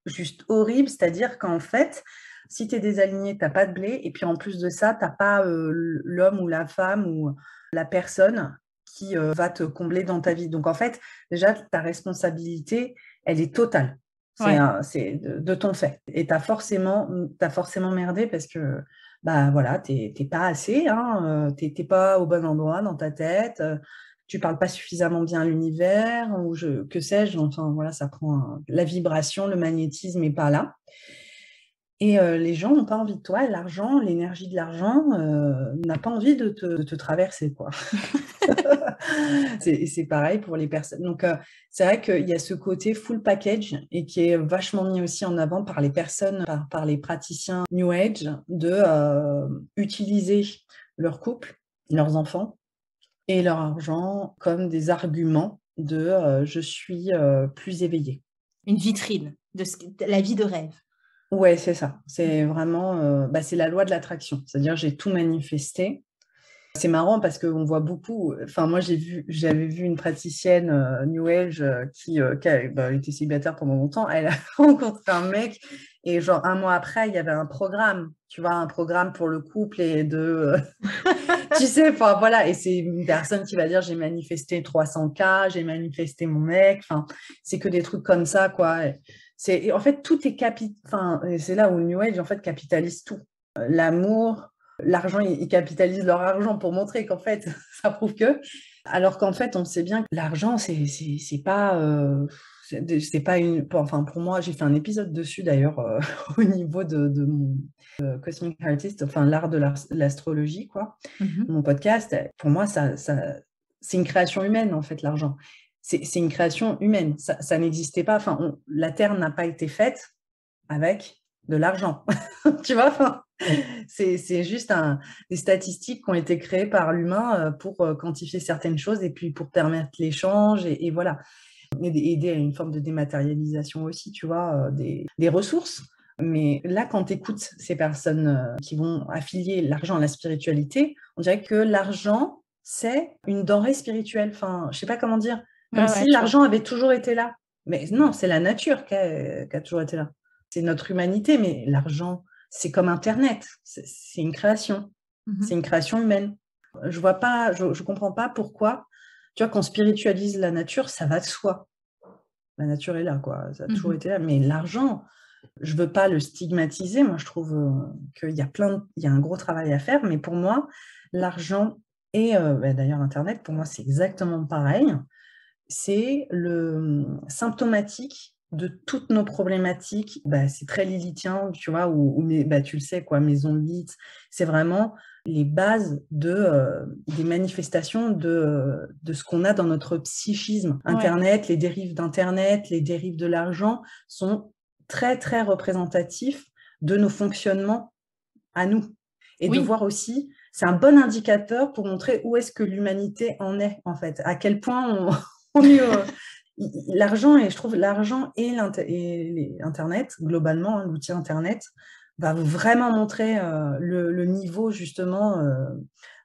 juste horrible, c'est-à-dire qu'en fait, si tu es désaligné, tu n'as pas de blé. Et puis en plus de ça, tu n'as pas l'homme ou la femme ou la personne qui va te combler dans ta vie. Donc en fait, déjà, ta responsabilité, elle est totale. Ouais. C'est de ton fait. Et tu as forcément merdé parce que voilà, t'es pas assez, hein, t'es pas au bon endroit dans ta tête, tu parles pas suffisamment bien l'univers, ou que sais-je, enfin voilà, ça prend la vibration, le magnétisme n'est pas là. Et les gens n'ont pas envie de toi, l'argent, l'énergie de l'argent n'a pas envie de te traverser, quoi. C'est pareil pour les personnes. Donc, c'est vrai qu'il y a ce côté full package et qui est vachement mis aussi en avant par les personnes, par les praticiens New Age, de utiliser leur couple, leurs enfants et leur argent comme des arguments de je suis plus éveillée. Une vitrine de la vie de rêve. Ouais, c'est ça. C'est vraiment, c'est la loi de l'attraction. C'est-à-dire, j'ai tout manifesté. C'est marrant parce qu'on voit beaucoup. Enfin, moi, j'avais vu une praticienne New Age qui était célibataire pendant longtemps. Elle a rencontré un mec et genre 1 mois après, il y avait un programme. Tu vois, un programme pour le couple et tu sais, enfin voilà. Et c'est une personne qui va dire j'ai manifesté 300K, j'ai manifesté mon mec. Enfin, c'est que des trucs comme ça, quoi. En fait, tout est enfin, c'est là où New Age en fait capitalise tout. L'amour. L'argent, ils capitalisent leur argent pour montrer qu'en fait, ça prouve que. Alors qu'en fait, on sait bien que l'argent, c'est pas, c'est pas une. Enfin, pour moi, j'ai fait un épisode dessus d'ailleurs au niveau de mon Cosmic Artist, enfin l'art de l'astrologie, quoi. Mhm. Mon podcast, pour moi, c'est une création humaine, en fait, l'argent. C'est une création humaine. Ça n'existait pas. Enfin, la Terre n'a pas été faite avec de l'argent. Tu vois, enfin, c'est juste des statistiques qui ont été créées par l'humain pour quantifier certaines choses et puis pour permettre l'échange et voilà. Et aider à une forme de dématérialisation aussi, tu vois, des ressources. Mais là, quand tu écoutes ces personnes qui vont affilier l'argent à la spiritualité, on dirait que l'argent, c'est une denrée spirituelle. Enfin, je sais pas comment dire. Comme Ouais, si ouais, je vois. l'argent avait toujours été là. Mais non, c'est la nature qui a toujours été là. C'est notre humanité, mais l'argent, c'est comme Internet. C'est une création. C'est Mhm. une création humaine. Je vois pas, je comprends pas pourquoi. Tu vois, qu'on spiritualise la nature, ça va de soi. La nature est là, quoi. Ça a toujours Mhm. été là. Mais l'argent, je veux pas le stigmatiser. Moi, je trouve qu'il y a il y a un gros travail à faire. Mais pour moi, l'argent et d'ailleurs Internet, pour moi, c'est exactement pareil. C'est le symptomatique de toutes nos problématiques. Bah, c'est très lilithien, tu vois, tu le sais, quoi, Maison 8. C'est vraiment les bases des manifestations de ce qu'on a dans notre psychisme. Ouais. Internet, les dérives d'Internet, les dérives de l'argent sont très, très représentatifs de nos fonctionnements à nous. Et de Oui. voir aussi, c'est un bon indicateur pour montrer où est-ce que l'humanité en est, en fait. À quel point on est... l'argent, et je trouve l'argent et Internet, globalement, hein, l'outil Internet, va vraiment montrer le niveau, justement,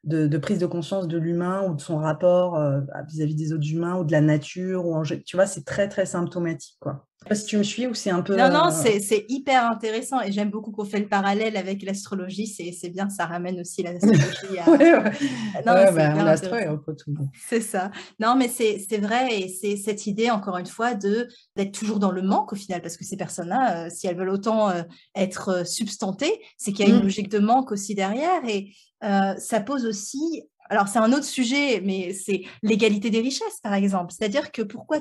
de prise de conscience de l'humain ou de son rapport vis-à-vis des autres humains ou de la nature. Tu vois, c'est très, très symptomatique, quoi. Je sais pas si tu me suis ou c'est un peu... Non, non, c'est hyper intéressant et j'aime beaucoup qu'on fait le parallèle avec l'astrologie. C'est bien, ça ramène aussi l'astrologie à... ouais, ouais. Non, mais Ouais, c'est bah, hyper on est astro et intéressant. un peu tout. C'est ça. Non, mais c'est vrai et c'est cette idée, encore une fois, d'être toujours dans le manque au final, parce que ces personnes-là, si elles veulent autant être substantées, c'est qu'il y a une logique de manque aussi derrière et ça pose aussi... Alors, c'est un autre sujet, mais c'est l'égalité des richesses, par exemple. C'est-à-dire que pourquoi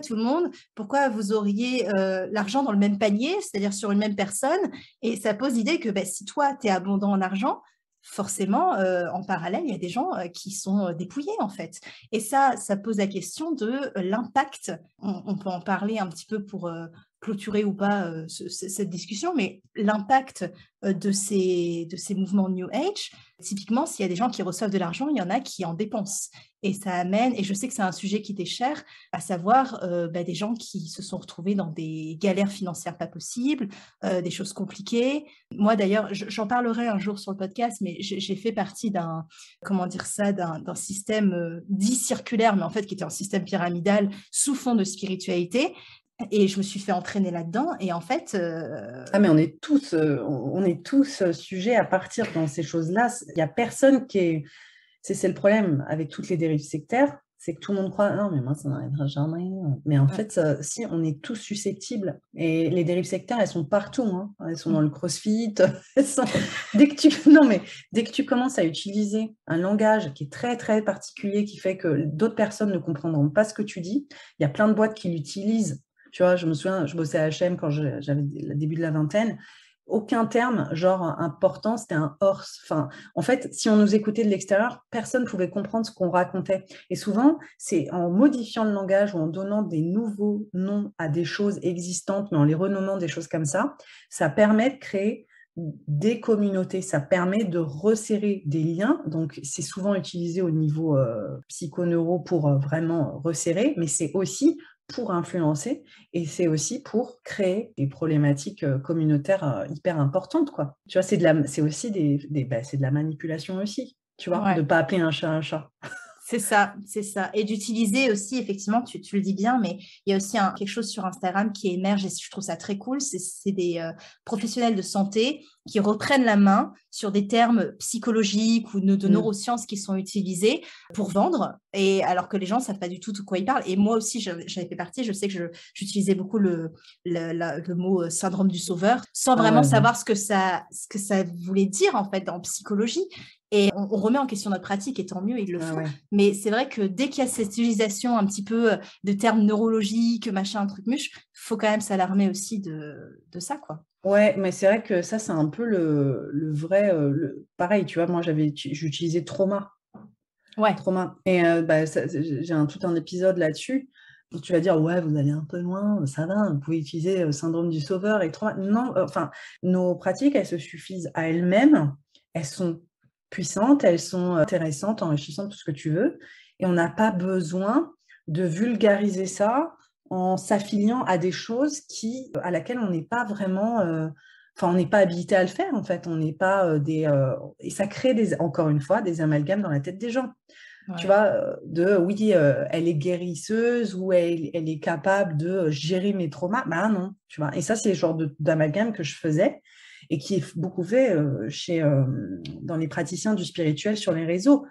vous auriez l'argent dans le même panier, c'est-à-dire sur une même personne, et ça pose l'idée que si toi, tu es abondant en argent, forcément, en parallèle, il y a des gens qui sont dépouillés, en fait. Et ça pose la question de l'impact. On peut en parler un petit peu pour clôturer ou pas cette discussion, mais l'impact de ces mouvements New Age, typiquement, s'il y a des gens qui reçoivent de l'argent, il y en a qui en dépensent. Et ça amène, et je sais que c'est un sujet qui t'est cher, à savoir des gens qui se sont retrouvés dans des galères financières pas possibles, des choses compliquées. Moi, d'ailleurs, j'en parlerai un jour sur le podcast, mais j'ai fait partie d'un système dit circulaire, mais en fait qui était un système pyramidal sous fond de spiritualité. Et je me suis fait entraîner là-dedans. Et en fait... Ah, mais on est tous sujets à partir dans ces choses-là. Il n'y a personne qui est... C'est le problème avec toutes les dérives sectaires, c'est que tout le monde croit, non, mais moi, ça n'arrivera jamais. Mais en fait, si, on est tous susceptibles. Et les dérives sectaires, elles sont partout, hein. Elles sont dans le crossfit. Dès que tu commences à utiliser un langage qui est très, très particulier, qui fait que d'autres personnes ne comprendront pas ce que tu dis, il y a plein de boîtes qui l'utilisent. Tu vois, je me souviens, je bossais à H&M quand j'avais le début de la vingtaine. Aucun terme, genre important, c'était un horse. Enfin, en fait, si on nous écoutait de l'extérieur, personne ne pouvait comprendre ce qu'on racontait. Et souvent, c'est en modifiant le langage ou en donnant des nouveaux noms à des choses existantes, mais en les renommant des choses comme ça permet de créer des communautés, ça permet de resserrer des liens. Donc, c'est souvent utilisé au niveau psychoneuro pour vraiment resserrer, mais c'est aussi pour influencer et c'est aussi pour créer des problématiques communautaires hyper importantes, quoi. Tu vois, c'est aussi c'est de la manipulation aussi, tu vois, de Ouais. ne pas appeler un chat un chat. C'est ça, c'est ça. Et d'utiliser aussi, effectivement, tu le dis bien, mais il y a aussi quelque chose sur Instagram qui émerge et je trouve ça très cool. C'est des professionnels de santé qui reprennent la main sur des termes psychologiques ou de neurosciences qui sont utilisés pour vendre. Et alors que les gens ne savent pas du tout de quoi ils parlent. Et moi aussi, j'en ai fait partie. Je sais que j'utilisais beaucoup le mot syndrome du sauveur sans vraiment savoir ce que ça voulait dire, en fait, en psychologie. Et on remet en question notre pratique, et tant mieux, ils le Ah font. ouais. Mais c'est vrai que dès qu'il y a cette utilisation un petit peu de termes neurologiques, machin, un truc muche, il faut quand même s'alarmer aussi de ça, quoi. Ouais, mais c'est vrai que ça, c'est un peu le vrai, pareil, tu vois, moi, j'utilisais trauma. Ouais, Trauma. Et bah, j'ai tout un épisode là-dessus. Où tu vas dire, ouais, vous allez un peu loin, ça va, vous pouvez utiliser syndrome du sauveur et trauma. Non, enfin, nos pratiques, elles se suffisent à elles-mêmes. Elles sont puissantes, elles sont intéressantes, enrichissantes, tout ce que tu veux. Et on n'a pas besoin de vulgariser ça en s'affiliant à des choses à laquelle on n'est pas vraiment. Enfin, on n'est pas habilité à le faire, en fait. On n'est pas et ça crée, encore une fois, des amalgames dans la tête des gens. Tu ouais. vois, oui, elle est guérisseuse ou elle est capable de gérer mes traumas. Bah non, tu vois. Et ça, c'est le genre d'amalgame que je faisais et qui est beaucoup fait dans les praticiens du spirituel sur les réseaux.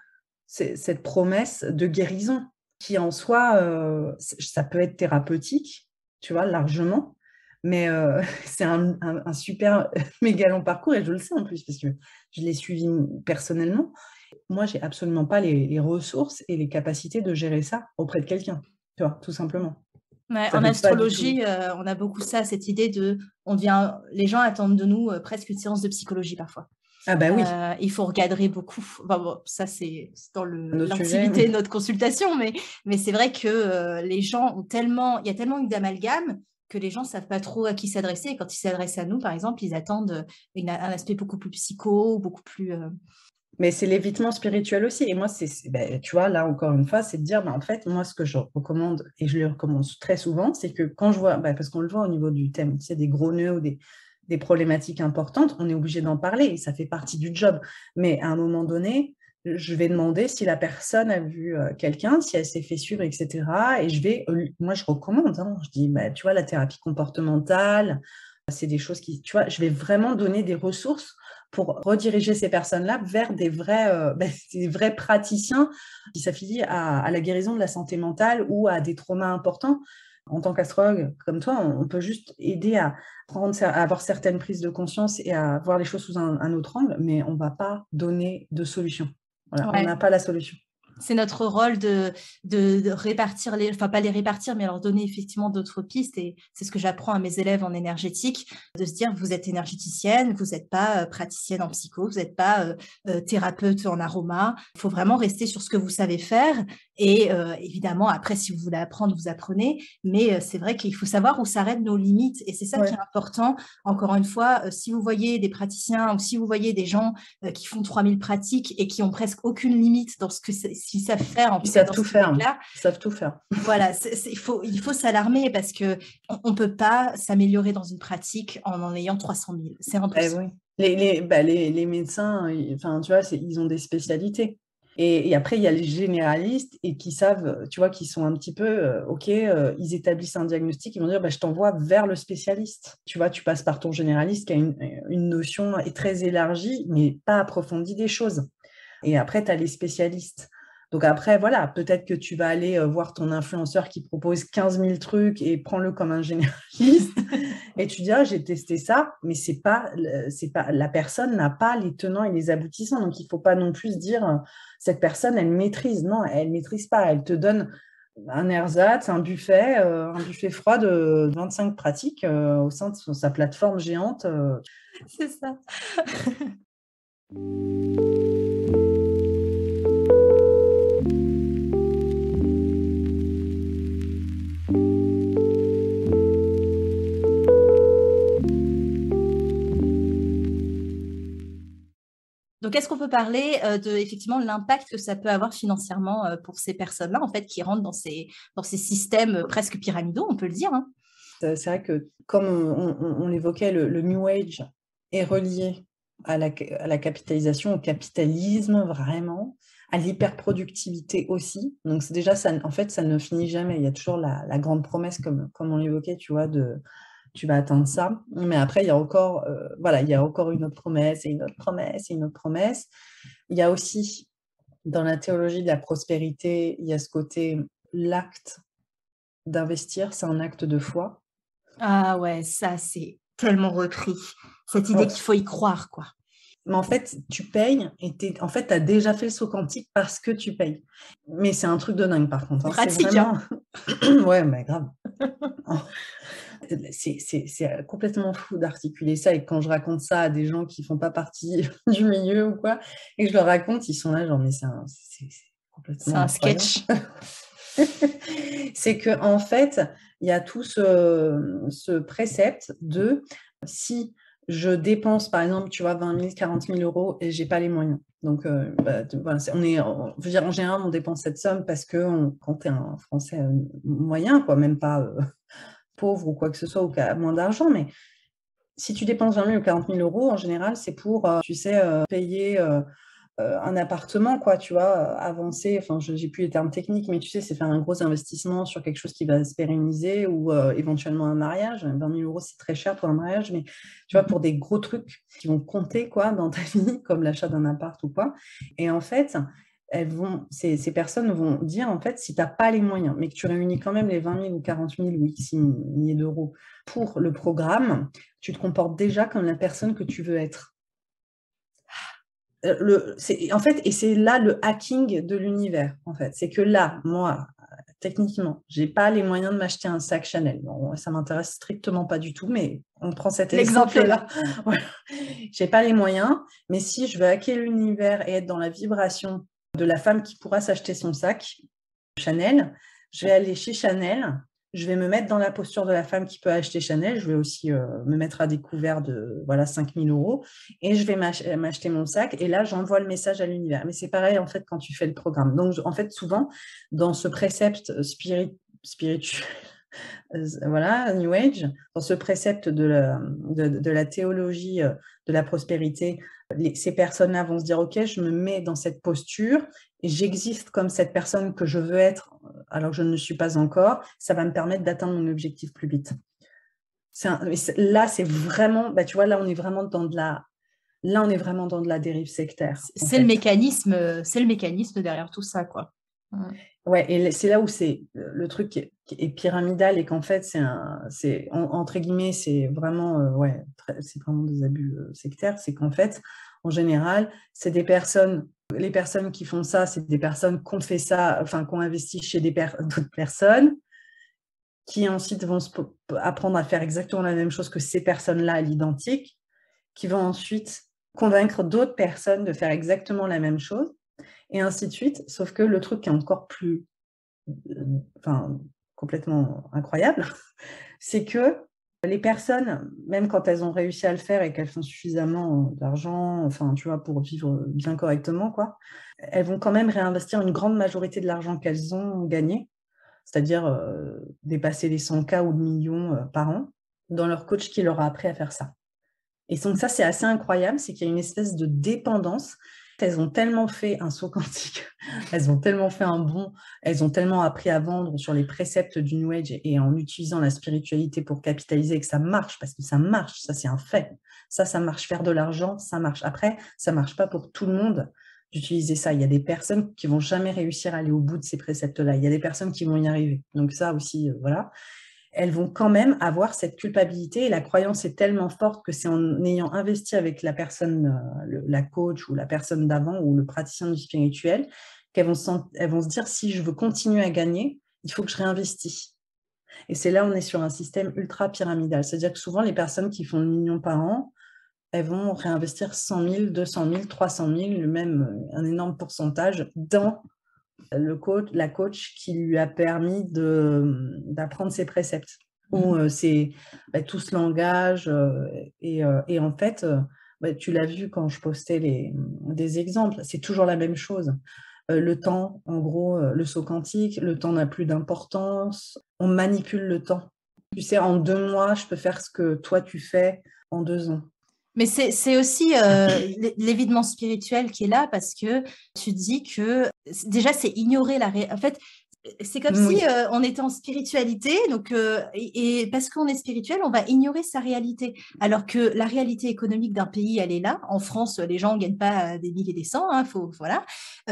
C'est cette promesse de guérison qui, en soi, ça peut être thérapeutique, tu vois, largement. Mais c'est un super méga long parcours et je le sais en plus parce que je l'ai suivi personnellement. Moi, j'ai absolument pas les ressources et les capacités de gérer ça auprès de quelqu'un, tu vois? Tout simplement. Ouais, Ça en fait pas du tout. astrologie, on a beaucoup ça, cette idée les gens attendent de nous presque une séance de psychologie parfois. Ah bah oui, Il faut recadrer beaucoup. Enfin bon, ça c'est dans un autre sujet. l'intimité de notre consultation, mais c'est vrai que les gens il y a tellement eu d'amalgames que les gens savent pas trop à qui s'adresser. Et quand ils s'adressent à nous, par exemple, ils attendent un aspect beaucoup plus psycho, beaucoup plus. Mais c'est l'évitement spirituel aussi. Et moi, bah, tu vois, là, encore une fois, c'est de dire, bah, en fait, moi, ce que je recommande, et je le recommande très souvent, c'est que quand je vois, bah, parce qu'on le voit au niveau du thème, tu sais, des gros nœuds ou des problématiques importantes, on est obligé d'en parler et ça fait partie du job. Mais à un moment donné, je vais demander si la personne a vu quelqu'un, si elle s'est fait suivre, etc. Et moi, je recommande, hein. Je dis, bah, tu vois, la thérapie comportementale, c'est des choses qui, tu vois, je vais vraiment donner des ressources pour rediriger ces personnes-là vers des vrais praticiens qui s'affilient à la guérison de la santé mentale ou à des traumas importants. En tant qu'astrologue comme toi, on peut juste aider à avoir certaines prises de conscience et à voir les choses sous un autre angle, mais on ne va pas donner de solution. Voilà, on n'a Ouais. pas la solution. C'est notre rôle de répartir enfin pas les répartir, mais leur donner effectivement d'autres pistes. Et c'est ce que j'apprends à mes élèves en énergétique, de se dire, vous êtes énergéticienne, vous n'êtes pas praticienne en psycho, vous n'êtes pas thérapeute en aroma. Il faut vraiment rester sur ce que vous savez faire. Et évidemment, après, si vous voulez apprendre, vous apprenez. Mais c'est vrai qu'il faut savoir où s'arrêtent nos limites. Et c'est ça qui Ouais. est important. Encore une fois, si vous voyez des praticiens ou si vous voyez des gens qui font 3000 pratiques et qui ont presque aucune limite dans s'ils savent faire, en Ils tout cas savent dans tout ce faire. domaine-là, Ils savent tout faire. voilà, il faut s'alarmer parce que on peut pas s'améliorer dans une pratique en ayant 300 000. C'est Eh impossible. oui. Les médecins, enfin, tu vois, ils ont des spécialités. Et après, il y a les généralistes et qui savent, tu vois, qui sont un petit peu, OK, ils établissent un diagnostic, ils vont dire, bah, je t'envoie vers le spécialiste. Tu vois, tu passes par ton généraliste qui a une notion très élargie, mais pas approfondie des choses. Et après, tu as les spécialistes. Donc après, voilà, peut-être que tu vas aller voir ton influenceur qui propose 15 000 trucs et prends-le comme un généraliste. Et tu dis, ah, j'ai testé ça, mais la personne n'a pas les tenants et les aboutissants. Donc, il ne faut pas non plus se dire, cette personne, elle maîtrise. Non, elle ne maîtrise pas. Elle te donne un ersatz, un buffet froid de 25 pratiques au sein de sa plateforme géante. C'est ça. Donc, est-ce qu'on peut parler de effectivement l'impact que ça peut avoir financièrement pour ces personnes-là, en fait, qui rentrent dans ces systèmes presque pyramidaux, on peut le dire, hein. C'est vrai que, comme on l'évoquait, le New Age est relié à la capitalisation, au capitalisme vraiment, à l'hyperproductivité aussi. Donc, c'est déjà ça, en fait, ça ne finit jamais. Il y a toujours la grande promesse, comme on l'évoquait, tu vois, tu vas atteindre ça. Mais après, il y a encore, voilà, il y a encore une autre promesse et une autre promesse et une autre promesse. Il y a aussi, dans la théologie de la prospérité, il y a ce côté, l'acte d'investir, c'est un acte de foi. Ah ouais, ça, c'est tellement repris. Cette idée Ouais. qu'il faut y croire, quoi. Mais en fait, tu payes et en fait, tu as déjà fait le saut quantique parce que tu payes. Mais c'est un truc de dingue, par contre. C'est pratique, vraiment... Ouais, mais grave. C'est complètement fou d'articuler ça. Et quand je raconte ça à des gens qui ne font pas partie du milieu ou quoi, et que je leur raconte, ils sont là, genre, mais c'est complètement incroyable. Sketch. C'est qu'en fait, il y a tout ce précepte de si je dépense, par exemple, tu vois, 20 000, 40 000 euros et je n'ai pas les moyens. Donc, voilà, je veux dire, en général, on dépense cette somme parce que quand tu es un Français moyen, quoi, même pas pauvre ou quoi que ce soit, ou qui a moins d'argent, mais si tu dépenses 20 000 ou 40 000 euros, en général, c'est pour, tu sais, payer un appartement, quoi, tu vois, avancer, enfin, j'ai plus les termes techniques, mais tu sais, c'est faire un gros investissement sur quelque chose qui va se pérenniser ou éventuellement un mariage. 20 000 euros, c'est très cher pour un mariage, mais tu vois, pour des gros trucs qui vont compter, quoi, dans ta vie, comme l'achat d'un appart ou quoi. Et en fait, ces personnes vont dire, en fait, si tu n'as pas les moyens, mais que tu réunis quand même les 20 000 ou 40 000 ou X milliers d'euros pour le programme, tu te comportes déjà comme la personne que tu veux être. En fait, et c'est là le hacking de l'univers, en fait. C'est que là, moi, techniquement, j'ai pas les moyens de m'acheter un sac Chanel. Bon, ça m'intéresse strictement pas du tout, mais on prend cet exemple-là. Voilà. J'ai pas les moyens, mais si je veux hacker l'univers et être dans la vibration de la femme qui pourra s'acheter son sac Chanel, je vais aller chez Chanel. Je vais me mettre dans la posture de la femme qui peut acheter Chanel. Je vais aussi me mettre à découvert de 5 000 euros et je vais m'acheter mon sac. Et là, j'envoie le message à l'univers. Mais c'est pareil, en fait, quand tu fais le programme. Donc, en fait, souvent, dans ce précepte spirituel, voilà, New Age, dans ce précepte de la théologie de la prospérité, ces personnes-là vont se dire, OK, je me mets dans cette posture et j'existe comme cette personne que je veux être alors que je ne le suis pas encore, ça va me permettre d'atteindre mon objectif plus vite. Là, c'est vraiment, tu vois, là, on est vraiment dans de la dérive sectaire. C'est le mécanisme derrière tout ça, quoi. Ouais, et c'est là où c'est le truc qui est pyramidal et qu'en fait, c'est entre guillemets, c'est vraiment, c'est vraiment des abus sectaires. C'est qu'en fait, en général, c'est des personnes, les personnes qui font ça, c'est des personnes qui ont fait ça, enfin, qui ont investi chez d'autres personnes, qui ensuite vont apprendre à faire exactement la même chose que ces personnes-là à l'identique, qui vont ensuite convaincre d'autres personnes de faire exactement la même chose. Et ainsi de suite, sauf que le truc qui est encore plus complètement incroyable, c'est que les personnes, même quand elles ont réussi à le faire et qu'elles font suffisamment d'argent, enfin, tu vois, pour vivre bien correctement, quoi, elles vont quand même réinvestir une grande majorité de l'argent qu'elles ont gagné, c'est-à-dire dépasser les 100K ou le million par an, dans leur coach qui leur a appris à faire ça. Et donc ça, c'est assez incroyable, c'est qu'il y a une espèce de dépendance. Elles ont tellement fait un saut quantique, elles ont tellement fait un bond, elles ont tellement appris à vendre sur les préceptes du New Age et en utilisant la spiritualité pour capitaliser, que ça marche, parce que ça marche, ça c'est un fait. Ça marche, faire de l'argent, ça marche. Après, ça ne marche pas pour tout le monde d'utiliser ça. Il y a des personnes qui ne vont jamais réussir à aller au bout de ces préceptes-là. Il y a des personnes qui vont y arriver. Donc ça aussi, voilà. Elles vont quand même avoir cette culpabilité et la croyance est tellement forte que c'est en ayant investi avec la personne, la coach ou la personne d'avant ou le praticien du spirituel qu'elles vont se dire si je veux continuer à gagner, il faut que je réinvestisse. Et c'est là où on est sur un système ultra pyramidal. C'est-à-dire que souvent, les personnes qui font le million par an, elles vont réinvestir 100 000, 200 000, 300 000, même un énorme pourcentage dans la coach qui lui a permis d'apprendre ses préceptes. Où c'est tout ce langage et en fait, tu l'as vu quand je postais des exemples, c'est toujours la même chose. Le temps, en gros, le saut quantique, le temps n'a plus d'importance, on manipule le temps. Tu sais, en 2 mois, je peux faire ce que toi tu fais en 2 ans. Mais c'est aussi l'évidement spirituel qui est là parce que tu dis que déjà c'est ignorer en fait, C'est comme si Oui, on était en spiritualité, donc et parce qu'on est spirituel, on va ignorer sa réalité. Alors que la réalité économique d'un pays, elle est là. En France, les gens ne gagnent pas des milliers et des cents, hein, voilà.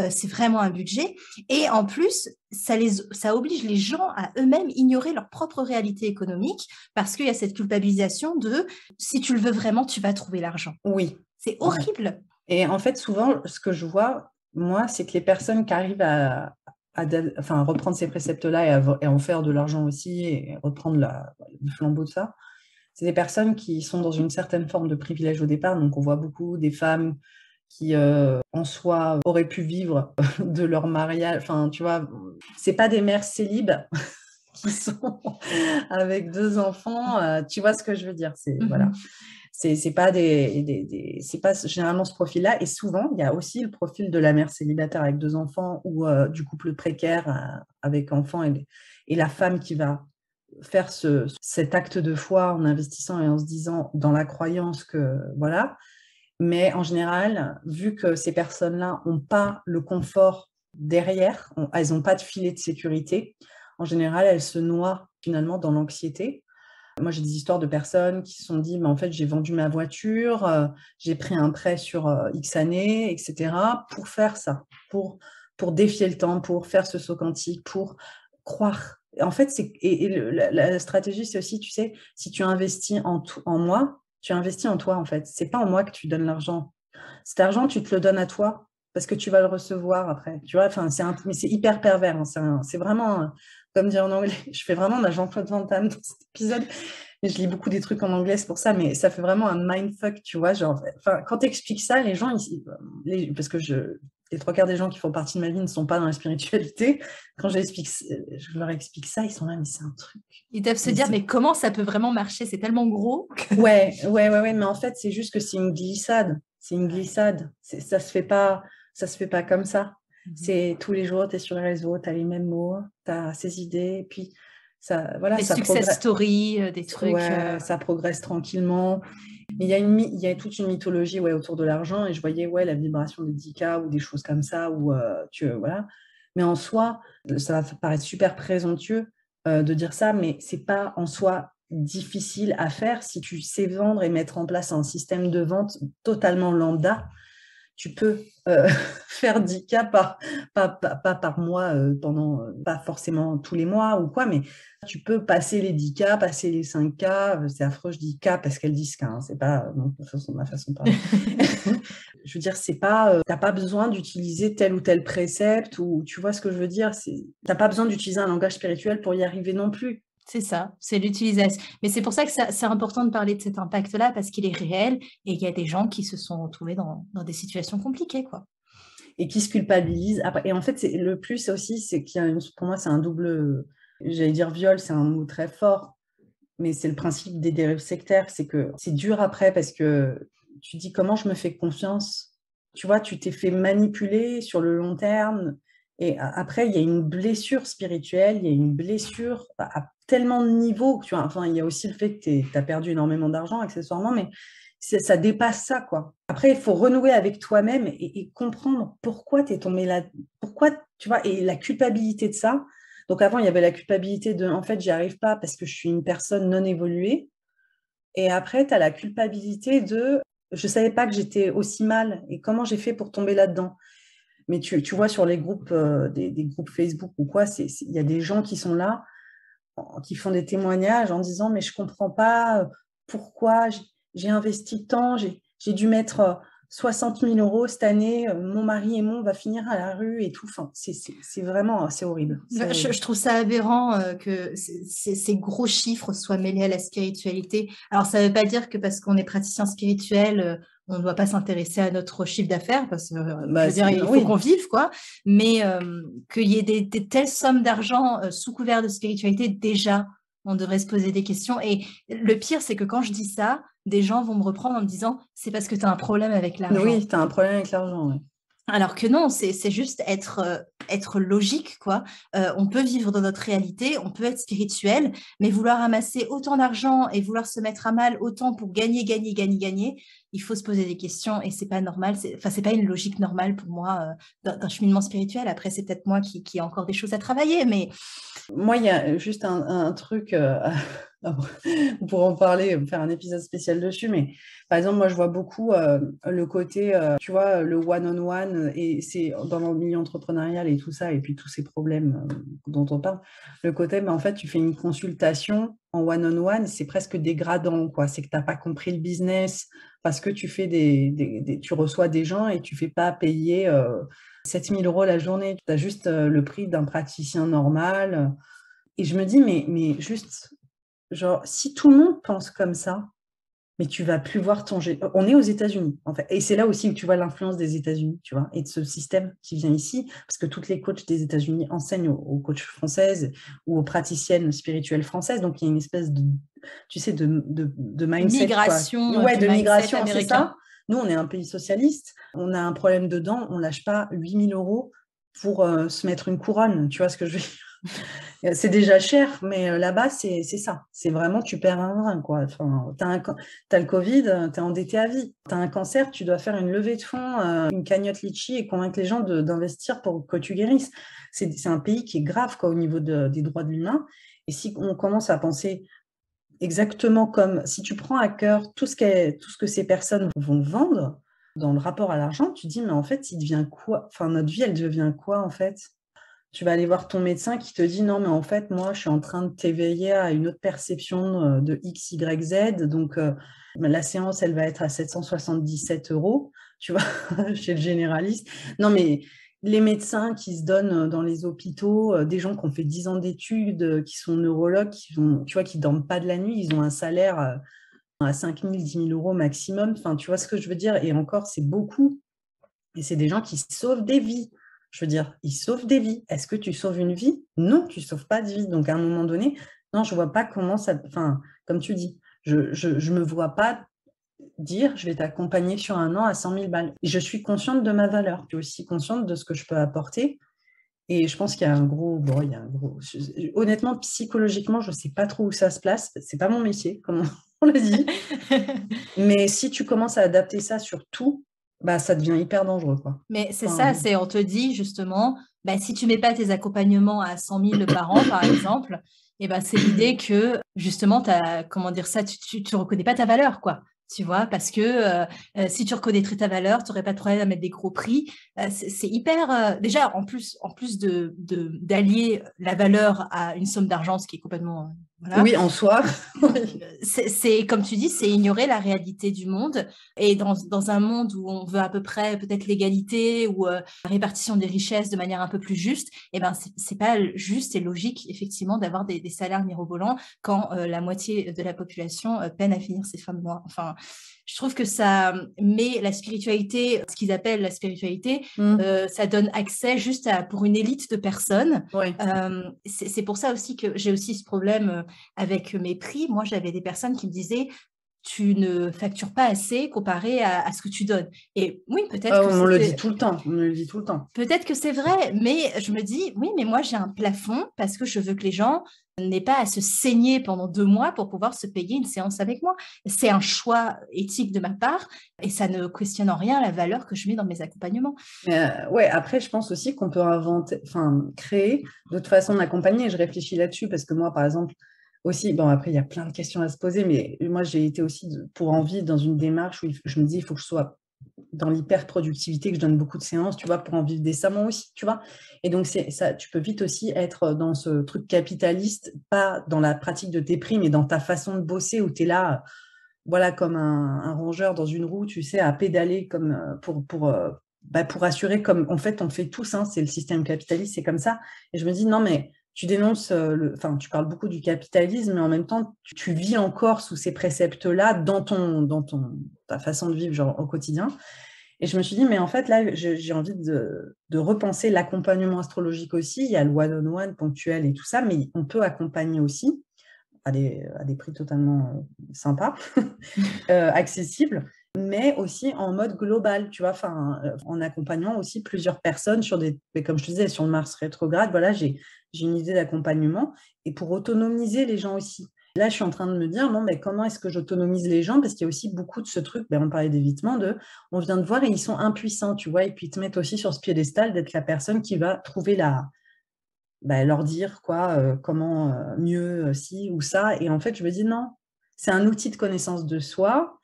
C'est vraiment un budget. Et en plus, ça oblige les gens à eux-mêmes ignorer leur propre réalité économique parce qu'il y a cette culpabilisation de si tu le veux vraiment, tu vas trouver l'argent. oui, C'est ouais. horrible. Et en fait, souvent, ce que je vois, moi, c'est que les personnes qui arrivent à reprendre ces préceptes-là et à en faire de l'argent aussi et reprendre le flambeau de ça, c'est des personnes qui sont dans une certaine forme de privilège au départ. Donc, on voit beaucoup des femmes qui, en soi, auraient pu vivre de leur mariage. Enfin, tu vois, c'est pas des mères célibes qui sont avec 2 enfants. Tu vois ce que je veux dire? Voilà. Mhm. C'est pas c'est pas généralement ce profil-là. Et souvent, il y a aussi le profil de la mère célibataire avec 2 enfants ou du couple précaire avec enfants et la femme qui va faire cet acte de foi en investissant et en se disant dans la croyance que voilà. Mais en général, vu que ces personnes-là n'ont pas le confort derrière, elles n'ont pas de filet de sécurité, en général, elles se noient finalement dans l'anxiété. Moi, j'ai des histoires de personnes qui se sont dit, mais en fait, j'ai vendu ma voiture, j'ai pris un prêt sur X années, etc., pour faire ça, pour défier le temps, pour faire ce saut quantique, pour croire. En fait, la stratégie, c'est aussi, tu sais, si tu investis en moi, tu investis en toi, en fait. C'est pas en moi que tu donnes l'argent. Cet argent, tu te le donnes à toi parce que tu vas le recevoir après. Tu vois, enfin, mais c'est hyper pervers. Hein. C'est vraiment, comme dire en anglais, je fais vraiment ma Jean-Claude Van Damme dans cet épisode. Et je lis beaucoup des trucs en anglais, c'est pour ça, mais ça fait vraiment un mindfuck, tu vois. Genre, enfin, quand tu expliques ça, les gens, parce que les 3 quarts des gens qui font partie de ma vie ne sont pas dans la spiritualité. Quand je leur explique ça, ils sont là, mais c'est un truc. Ils doivent se Mais dire, mais comment ça peut vraiment marcher? C'est tellement gros. ouais, mais en fait, c'est juste que c'est une glissade. C'est une Ouais. glissade. Ça se fait pas comme ça. C'est tous les jours, tu es sur les réseaux, tu as les mêmes mots, tu as ces idées, et puis voilà, Des ça success progresse. stories, des trucs. Ouais, ça progresse tranquillement. Mais il y a toute une mythologie autour de l'argent, et je voyais la vibration des 10K ou des choses comme ça, voilà. Mais en soi, ça va paraître super présomptueux de dire ça, mais c'est pas en soi difficile à faire si tu sais vendre et mettre en place un système de vente totalement lambda. Tu peux faire 10K pas par mois, pas forcément tous les mois ou quoi, mais tu peux passer les 10K, passer les 5K. C'est affreux, je dis K parce qu'elle dit K, hein, c'est pas ma façon de parler. Je veux dire, c'est pas, t'as pas besoin d'utiliser tel ou tel précepte, ou tu vois ce que je veux dire, t'as pas besoin d'utiliser un langage spirituel pour y arriver non plus. C'est ça, c'est l'utilisation. Mais c'est pour ça que c'est important de parler de cet impact-là parce qu'il est réel et il y a des gens qui se sont retrouvés dans des situations compliquées, quoi. Et qui se culpabilisent. Après, et en fait, le plus aussi, c'est pour moi, c'est un double, j'allais dire viol, c'est un mot très fort, mais c'est le principe des dérives sectaires, c'est que c'est dur après parce que tu dis comment je me fais confiance. Tu vois, tu t'es fait manipuler sur le long terme. Et après, il y a une blessure spirituelle, il y a une blessure à tellement de niveaux. Tu vois, enfin, il y a aussi le fait que tu as perdu énormément d'argent accessoirement, mais ça dépasse ça, quoi. Après, il faut renouer avec toi-même et comprendre pourquoi tu es tombé là, pourquoi, tu vois, et la culpabilité de ça. Donc avant, il y avait la culpabilité de, en fait, j'y arrive pas parce que je suis une personne non évoluée. Et après, tu as la culpabilité de, je savais pas que j'étais aussi mal et comment j'ai fait pour tomber là-dedans. Mais tu vois sur les groupes, des groupes Facebook ou quoi, il y a des gens qui sont là, qui font des témoignages en disant, mais je comprends pas pourquoi j'ai investi tant, j'ai dû mettre 60 000 euros cette année, mon mari et moi, on va finir à la rue et tout. Enfin, c'est vraiment, c'est horrible. C'est horrible. Je trouve ça aberrant que ces gros chiffres soient mêlés à la spiritualité. Alors, ça ne veut pas dire que parce qu'on est praticien spirituel, on ne doit pas s'intéresser à notre chiffre d'affaires, parce que, je Bah, veux dire, il faut oui, qu'on vive, quoi. Mais qu'il y ait des telles sommes d'argent sous couvert de spiritualité, déjà, on devrait se poser des questions. Et le pire, c'est que quand je dis ça, des gens vont me reprendre en me disant, c'est parce que tu as un problème avec l'argent. oui, tu as un problème avec l'argent. Ouais. Alors que non, c'est juste être logique, quoi. On peut vivre dans notre réalité, on peut être spirituel, mais vouloir amasser autant d'argent et vouloir se mettre à mal autant pour gagner, gagner, gagner, gagner, il faut se poser des questions et c'est pas normal. Enfin, c'est pas une logique normale pour moi d'un cheminement spirituel. Après, c'est peut-être moi qui a encore des choses à travailler, mais Moi, il y a juste un truc, on pourra en parler, faire un épisode spécial dessus, mais par exemple, moi, je vois beaucoup le côté, tu vois, le one-on-one, et c'est dans le milieu entrepreneurial et tout ça, et puis tous ces problèmes dont on parle, le côté, en fait, tu fais une consultation en one-on-one, c'est presque dégradant, quoi. C'est que tu n'as pas compris le business, parce que tu fais tu reçois des gens et tu ne fais pas payer 7 000 € la journée. Tu as juste le prix d'un praticien normal. Et je me dis, mais juste, genre, si tout le monde pense comme ça, mais tu vas plus voir ton... On est aux États-Unis, en fait. Et c'est là aussi où tu vois l'influence des États-Unis, tu vois, et de ce système qui vient ici, parce que toutes les coachs des États-Unis enseignent aux coachs françaises ou aux praticiennes spirituelles françaises. Donc, il y a une espèce de, tu sais, de mindset, quoi. migration Ouais, du de mindset migration, c'est américain. ça. Nous, on est un pays socialiste. On a un problème dedans. On lâche pas 8 000 € pour se mettre une couronne. Tu vois ce que je veux dire? C'est déjà cher, mais là-bas, c'est ça. C'est vraiment, tu perds un rein, quoi. Enfin, t'as le Covid, t'es endetté à vie. T'as un cancer, tu dois faire une levée de fonds, une cagnotte litchi et convaincre les gens d'investir pour que tu guérisses. C'est un pays qui est grave, quoi, au niveau des droits de l'humain. Et si on commence à penser exactement comme, si tu prends à cœur tout ce que ces personnes vont vendre dans le rapport à l'argent, tu dis, mais en fait, il devient quoi? Enfin, notre vie, elle devient quoi, en fait? Tu vas aller voir ton médecin qui te dit non, mais en fait, moi, je suis en train de t'éveiller à une autre perception de X, Y, Z. Donc, la séance, elle va être à 777 €, tu vois, chez le généraliste. Non, mais les médecins qui se donnent dans les hôpitaux, des gens qui ont fait 10 ans d'études, qui sont neurologues, tu vois, qui dorment pas de la nuit, ils ont un salaire à 5 000, 10 000 € maximum. Enfin, tu vois ce que je veux dire? Et encore, c'est beaucoup. Et c'est des gens qui sauvent des vies. Je veux dire, ils sauvent des vies. Est-ce que tu sauves une vie? Non, tu ne sauves pas de vie. Donc, à un moment donné, non, je ne vois pas comment ça... Enfin, comme tu dis, je ne me vois pas dire, je vais t'accompagner sur un an à 100 000 balles. Et je suis consciente de ma valeur. Je suis aussi consciente de ce que je peux apporter. Et je pense qu'il y a un gros... Bon, il y a un gros... Honnêtement, psychologiquement, je ne sais pas trop où ça se place. Ce n'est pas mon métier, comme on l'a dit. Mais si tu commences à adapter ça sur tout, bah, ça devient hyper dangereux, quoi. Mais c'est ça, Enfin, c'est on te dit justement, bah, si tu mets pas tes accompagnements à 100 000 par an, par exemple, et ben c'est l'idée que justement, comment dire ça, tu reconnais pas ta valeur, quoi. Tu vois, parce que si tu reconnaîtrais ta valeur, tu n'aurais pas de problème à mettre des gros prix. C'est hyper. Déjà, en plus d'allier la valeur à une somme d'argent, ce qui est complètement. Voilà. oui, en soi. C'est comme tu dis, c'est ignorer la réalité du monde. Et dans un monde où on veut à peu près peut-être l'égalité ou la répartition des richesses de manière un peu plus juste, eh ben c'est pas juste et logique effectivement d'avoir des salaires mirobolants quand la moitié de la population peine à finir ses fins de mois. Enfin, je trouve que ça met la spiritualité, ce qu'ils appellent la spiritualité, ça donne accès juste pour une élite de personnes. Ouais. C'est pour ça aussi que j'ai aussi ce problème avec mes prix. Moi, j'avais des personnes qui me disaient tu ne factures pas assez comparé à ce que tu donnes. Et oui, peut-être que On le dit tout le temps. On le dit tout le temps. peut-être que c'est vrai, mais je me dis, oui, mais moi j'ai un plafond parce que je veux que les gens n'aient pas à se saigner pendant 2 mois pour pouvoir se payer une séance avec moi. C'est un choix éthique de ma part et ça ne questionne en rien la valeur que je mets dans mes accompagnements. Ouais, après, je pense aussi qu'on peut créer d'autres façons d'accompagner. Je réfléchis là-dessus parce que moi, par exemple, aussi, bon, après, il y a plein de questions à se poser, mais moi, j'ai été aussi pour envie dans une démarche où je me dis, il faut que je sois dans l'hyper-productivité, que je donne beaucoup de séances, tu vois, pour en vivre décemment aussi, tu vois. Et donc, c'est ça, tu peux vite aussi être dans ce truc capitaliste, pas dans la pratique de tes prix, mais dans ta façon de bosser où tu es là, voilà, comme un rongeur dans une roue, tu sais, à pédaler comme pour assurer, comme en fait, on fait tous, hein, c'est le système capitaliste, c'est comme ça. Et je me dis, non, mais tu dénonces, enfin, tu parles beaucoup du capitalisme, mais en même temps, tu vis encore sous ces préceptes-là ta façon de vivre, genre, au quotidien. Et je me suis dit, mais en fait, là, j'ai envie de repenser l'accompagnement astrologique aussi. Il y a le one-on-one ponctuel et tout ça, mais on peut accompagner aussi à des prix totalement sympas, accessibles. mais aussi en mode global, tu vois, enfin, en accompagnant aussi plusieurs personnes sur mais comme je te disais, sur le Mars rétrograde, voilà, j'ai une idée d'accompagnement et pour autonomiser les gens aussi. Là, je suis en train de me dire, bon, mais comment est-ce que j'autonomise les gens? Parce qu'il y a aussi beaucoup de ce truc, on parlait d'évitement, on vient de voir et ils sont impuissants, tu vois, et puis ils te mettent aussi sur ce piédestal d'être la personne qui va trouver leur dire quoi, comment mieux ci ou ça. Et en fait, je me dis non, c'est un outil de connaissance de soi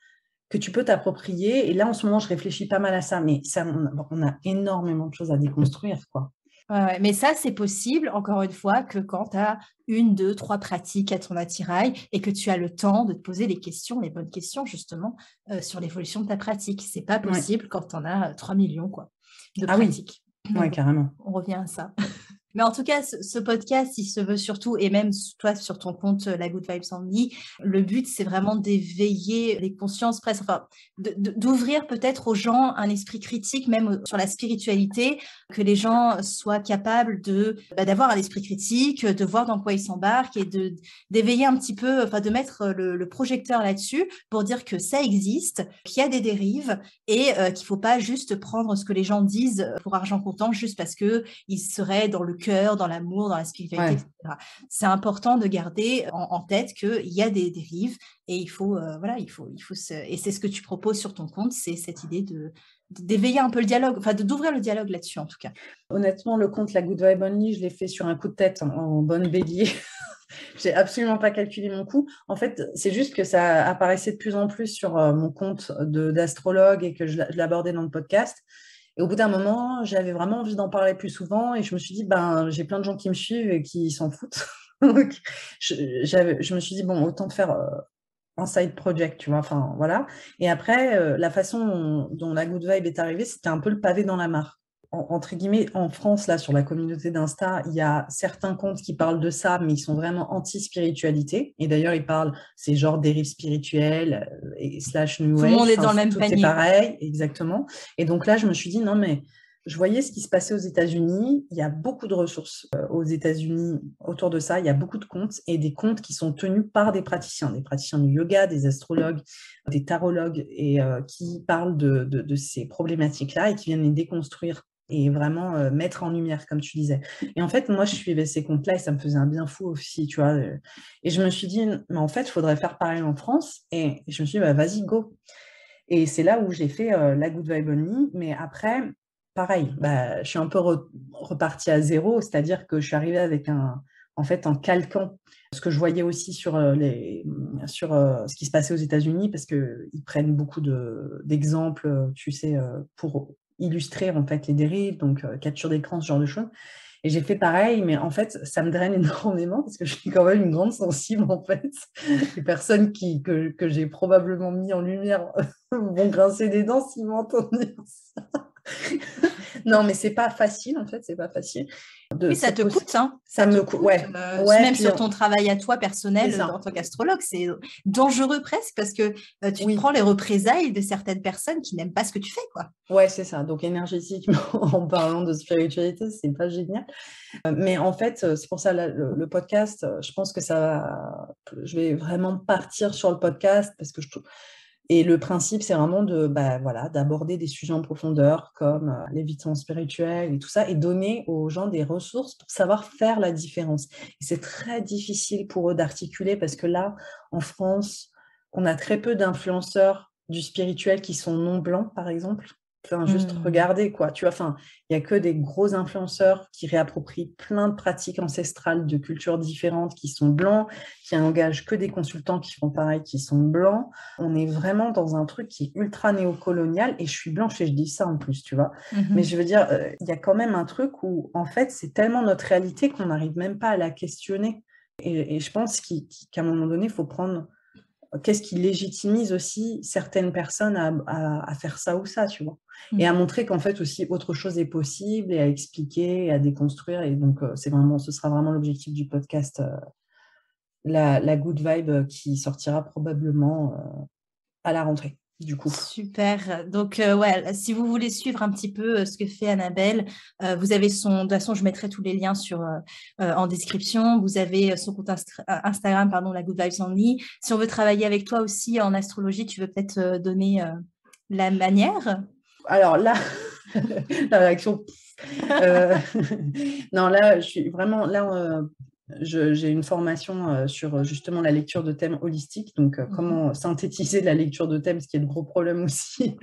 que tu peux t'approprier. Et là, en ce moment, je réfléchis pas mal à ça, mais ça, on a énormément de choses à déconstruire, quoi. Ouais, mais ça, c'est possible, encore une fois, que quand tu as 1, 2, 3 pratiques à ton attirail et que tu as le temps de te poser les questions, les bonnes questions, justement, sur l'évolution de ta pratique. C'est pas Ouais. possible quand tu en as 3 millions, quoi, de Ah oui, pratiques. ouais, Donc, carrément. on revient à ça. Mais en tout cas, ce podcast, il se veut surtout, et même toi sur ton compte La Good Vibes Only, le but, c'est vraiment d'éveiller les consciences presque, enfin, d'ouvrir peut-être aux gens un esprit critique, même sur la spiritualité, que les gens soient capables d'avoir un esprit critique, de voir dans quoi ils s'embarquent et d'éveiller un petit peu, enfin, de mettre le projecteur là-dessus pour dire que ça existe, qu'il y a des dérives et qu'il faut pas juste prendre ce que les gens disent pour argent comptant juste parce que ils seraient dans le cœur, dans l'amour, dans la spiritualité, Ouais. etc. C'est important de garder en tête qu'il y a des dérives et il faut, et c'est ce que tu proposes sur ton compte, c'est cette idée d'éveiller un peu le dialogue, enfin d'ouvrir le dialogue là-dessus en tout cas. Honnêtement, le compte La Good Vibe Only, je l'ai fait sur un coup de tête en bonne bélier. J'ai absolument pas calculé mon coût. En fait, c'est juste que ça apparaissait de plus en plus sur mon compte d'astrologue et que je l'abordais dans le podcast. Et au bout d'un moment, j'avais vraiment envie d'en parler plus souvent et je me suis dit, j'ai plein de gens qui me suivent et qui s'en foutent. Donc, je me suis dit, bon, autant faire un side project, tu vois, enfin, voilà. Et après, la façon dont la Good Vibe est arrivée, c'était un peu le pavé dans la mare. Entre guillemets, en France, là, sur la communauté d'Insta, il y a certains comptes qui parlent de ça, mais ils sont vraiment anti-spiritualité. Et d'ailleurs, ils parlent, c'est genre dérives spirituelles et slash New Tout le Age. monde est Enfin, dans le même tout est panier, quoi. pareil, exactement. Et donc là, je me suis dit, non, mais je voyais ce qui se passait aux États-Unis. Il y a beaucoup de ressources aux États-Unis autour de ça. Il y a beaucoup de comptes et des comptes qui sont tenus par des praticiens du yoga, des astrologues, des tarologues et qui parlent de ces problématiques-là et qui viennent les déconstruire et vraiment mettre en lumière, comme tu disais. Et en fait, moi, je suivais ces comptes-là et ça me faisait un bien fou aussi, tu vois. Et je me suis dit, mais en fait, il faudrait faire pareil en France. Et je me suis dit, vas-y, go. Et c'est là où j'ai fait la Good Vibe Only. Mais après, pareil, je suis un peu repartie à zéro, c'est-à-dire que je suis arrivée avec en calquant ce que je voyais aussi sur ce qui se passait aux États-Unis, parce qu'ils prennent beaucoup d'exemples, tu sais, pour illustrer en fait les dérives, donc capture d'écran, ce genre de choses. Et j'ai fait pareil, mais en fait, ça me draine énormément parce que je suis quand même une grande sensible, en fait. Les personnes que j'ai probablement mis en lumière vont grincer des dents s'ils m'entendent dire ça. Non, mais c'est pas facile, en fait, c'est pas facile. Oui, ça te coûte, hein. Ça me coûte, ouais. Même puis sur ton travail à toi c'est personnel ça. en tant qu'astrologue, c'est dangereux presque parce que tu Oui. prends les représailles de certaines personnes qui n'aiment pas ce que tu fais, quoi. Ouais, c'est ça. Donc énergétiquement, en parlant de spiritualité, c'est pas génial. Mais en fait, c'est pour ça le podcast, je pense que je vais vraiment partir sur le podcast parce que je trouve. Et le principe, c'est vraiment d'aborder des sujets en profondeur comme l'évitement spirituel et tout ça, et donner aux gens des ressources pour savoir faire la différence. Et c'est très difficile pour eux d'articuler parce que là, en France, on a très peu d'influenceurs du spirituel qui sont non blancs, par exemple. Enfin, juste regarder, quoi. Tu vois, enfin, il n'y a que des gros influenceurs qui réapproprient plein de pratiques ancestrales de cultures différentes qui sont blancs, qui engagent que des consultants qui font pareil, qui sont blancs. On est vraiment dans un truc qui est ultra néocolonial et je suis blanche et je dis ça en plus, tu vois. Mais je veux dire, il y a quand même un truc où, en fait, c'est tellement notre réalité qu'on n'arrive même pas à la questionner. Et je pense qu'à un moment donné, il faut prendre qu'est-ce qui légitimise aussi certaines personnes à faire ça ou ça, tu vois. Et à montrer qu'en fait aussi autre chose est possible et à expliquer et à déconstruire. Et donc, ce sera vraiment l'objectif du podcast, la Good Vibe qui sortira probablement à la rentrée, du coup. Super. Donc, si vous voulez suivre un petit peu ce que fait Annabelle, vous avez de toute façon, je mettrai tous les liens en description. Vous avez son compte Instagram, pardon, la Good Vibes Only. Si on veut travailler avec toi aussi en astrologie, tu veux peut-être donner la manière? Alors là, la réaction. Non, là, je suis vraiment là. J'ai une formation sur justement la lecture de thèmes holistiques, donc comment synthétiser la lecture de thèmes, ce qui est le gros problème aussi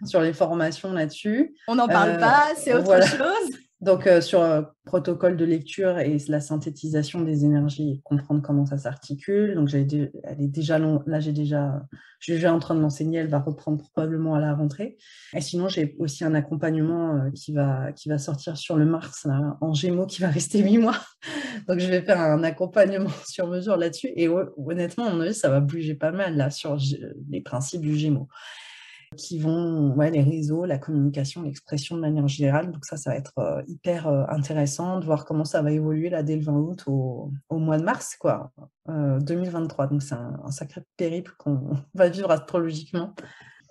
sur les formations là-dessus. On n'en parle pas, c'est autre chose. Donc, sur protocole de lecture et la synthétisation des énergies et comprendre comment ça s'articule. Donc, elle est déjà là, je suis déjà en train de m'enseigner, elle va reprendre probablement à la rentrée. Et sinon, j'ai aussi un accompagnement qui va sortir sur le Mars, là, en Gémeaux, qui va rester 8 mois. Donc, je vais faire un accompagnement sur mesure là-dessus. Et honnêtement, à mon avis, ça va bouger pas mal là sur les principes du Gémeaux, qui vont, les réseaux, la communication, l'expression de manière générale. Donc ça va être hyper intéressant de voir comment ça va évoluer là dès le 20 août au mois de mars, 2023. Donc c'est un sacré périple qu'on va vivre astrologiquement.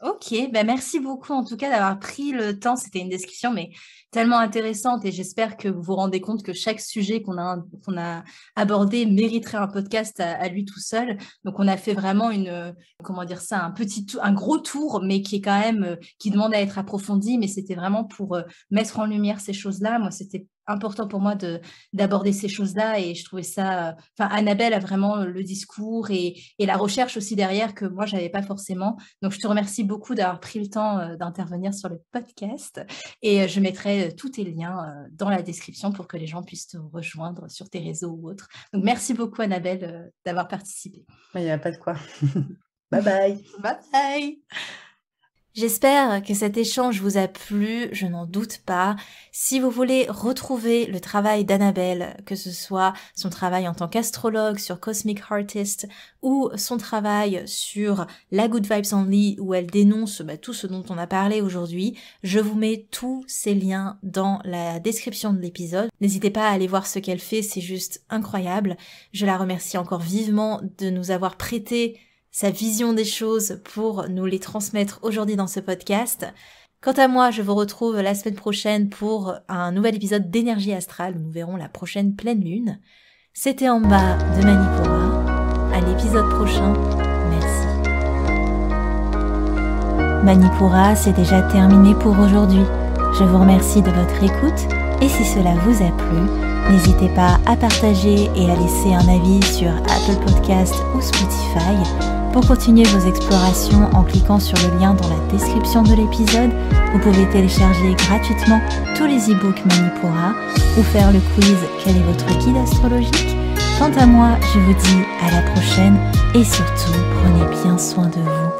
Ok, merci beaucoup en tout cas d'avoir pris le temps. C'était une discussion mais tellement intéressante et j'espère que vous vous rendez compte que chaque sujet qu'on a abordé mériterait un podcast à lui tout seul. Donc on a fait vraiment un gros tour, mais qui est quand même qui demande à être approfondi. Mais c'était vraiment pour mettre en lumière ces choses-là. Moi, c'était important pour moi d'aborder ces choses-là et je trouvais ça. Annabelle a vraiment le discours et la recherche aussi derrière que moi j'avais pas forcément. Donc je te remercie beaucoup d'avoir pris le temps d'intervenir sur le podcast et je mettrai tous tes liens dans la description pour que les gens puissent te rejoindre sur tes réseaux ou autres. Donc merci beaucoup Annabelle d'avoir participé. Il n'y a pas de quoi. Bye bye. Bye bye. J'espère que cet échange vous a plu, je n'en doute pas. Si vous voulez retrouver le travail d'Annabelle, que ce soit son travail en tant qu'astrologue sur Cosmic Artist ou son travail sur la Good Vibes Only où elle dénonce tout ce dont on a parlé aujourd'hui, je vous mets tous ces liens dans la description de l'épisode. N'hésitez pas à aller voir ce qu'elle fait, c'est juste incroyable. Je la remercie encore vivement de nous avoir prêté sa vision des choses pour nous les transmettre aujourd'hui dans ce podcast. Quant à moi, je vous retrouve la semaine prochaine pour un nouvel épisode d'Énergie Astrale où nous verrons la prochaine pleine lune. C'était en bas de Manipura. À l'épisode prochain. Merci. Manipura, c'est déjà terminé pour aujourd'hui. Je vous remercie de votre écoute et si cela vous a plu, n'hésitez pas à partager et à laisser un avis sur Apple Podcasts ou Spotify. Pour continuer vos explorations en cliquant sur le lien dans la description de l'épisode, vous pouvez télécharger gratuitement tous les e-books Manipura ou faire le quiz « Quel est votre guide astrologique ?» Quant à moi, je vous dis à la prochaine et surtout, prenez bien soin de vous.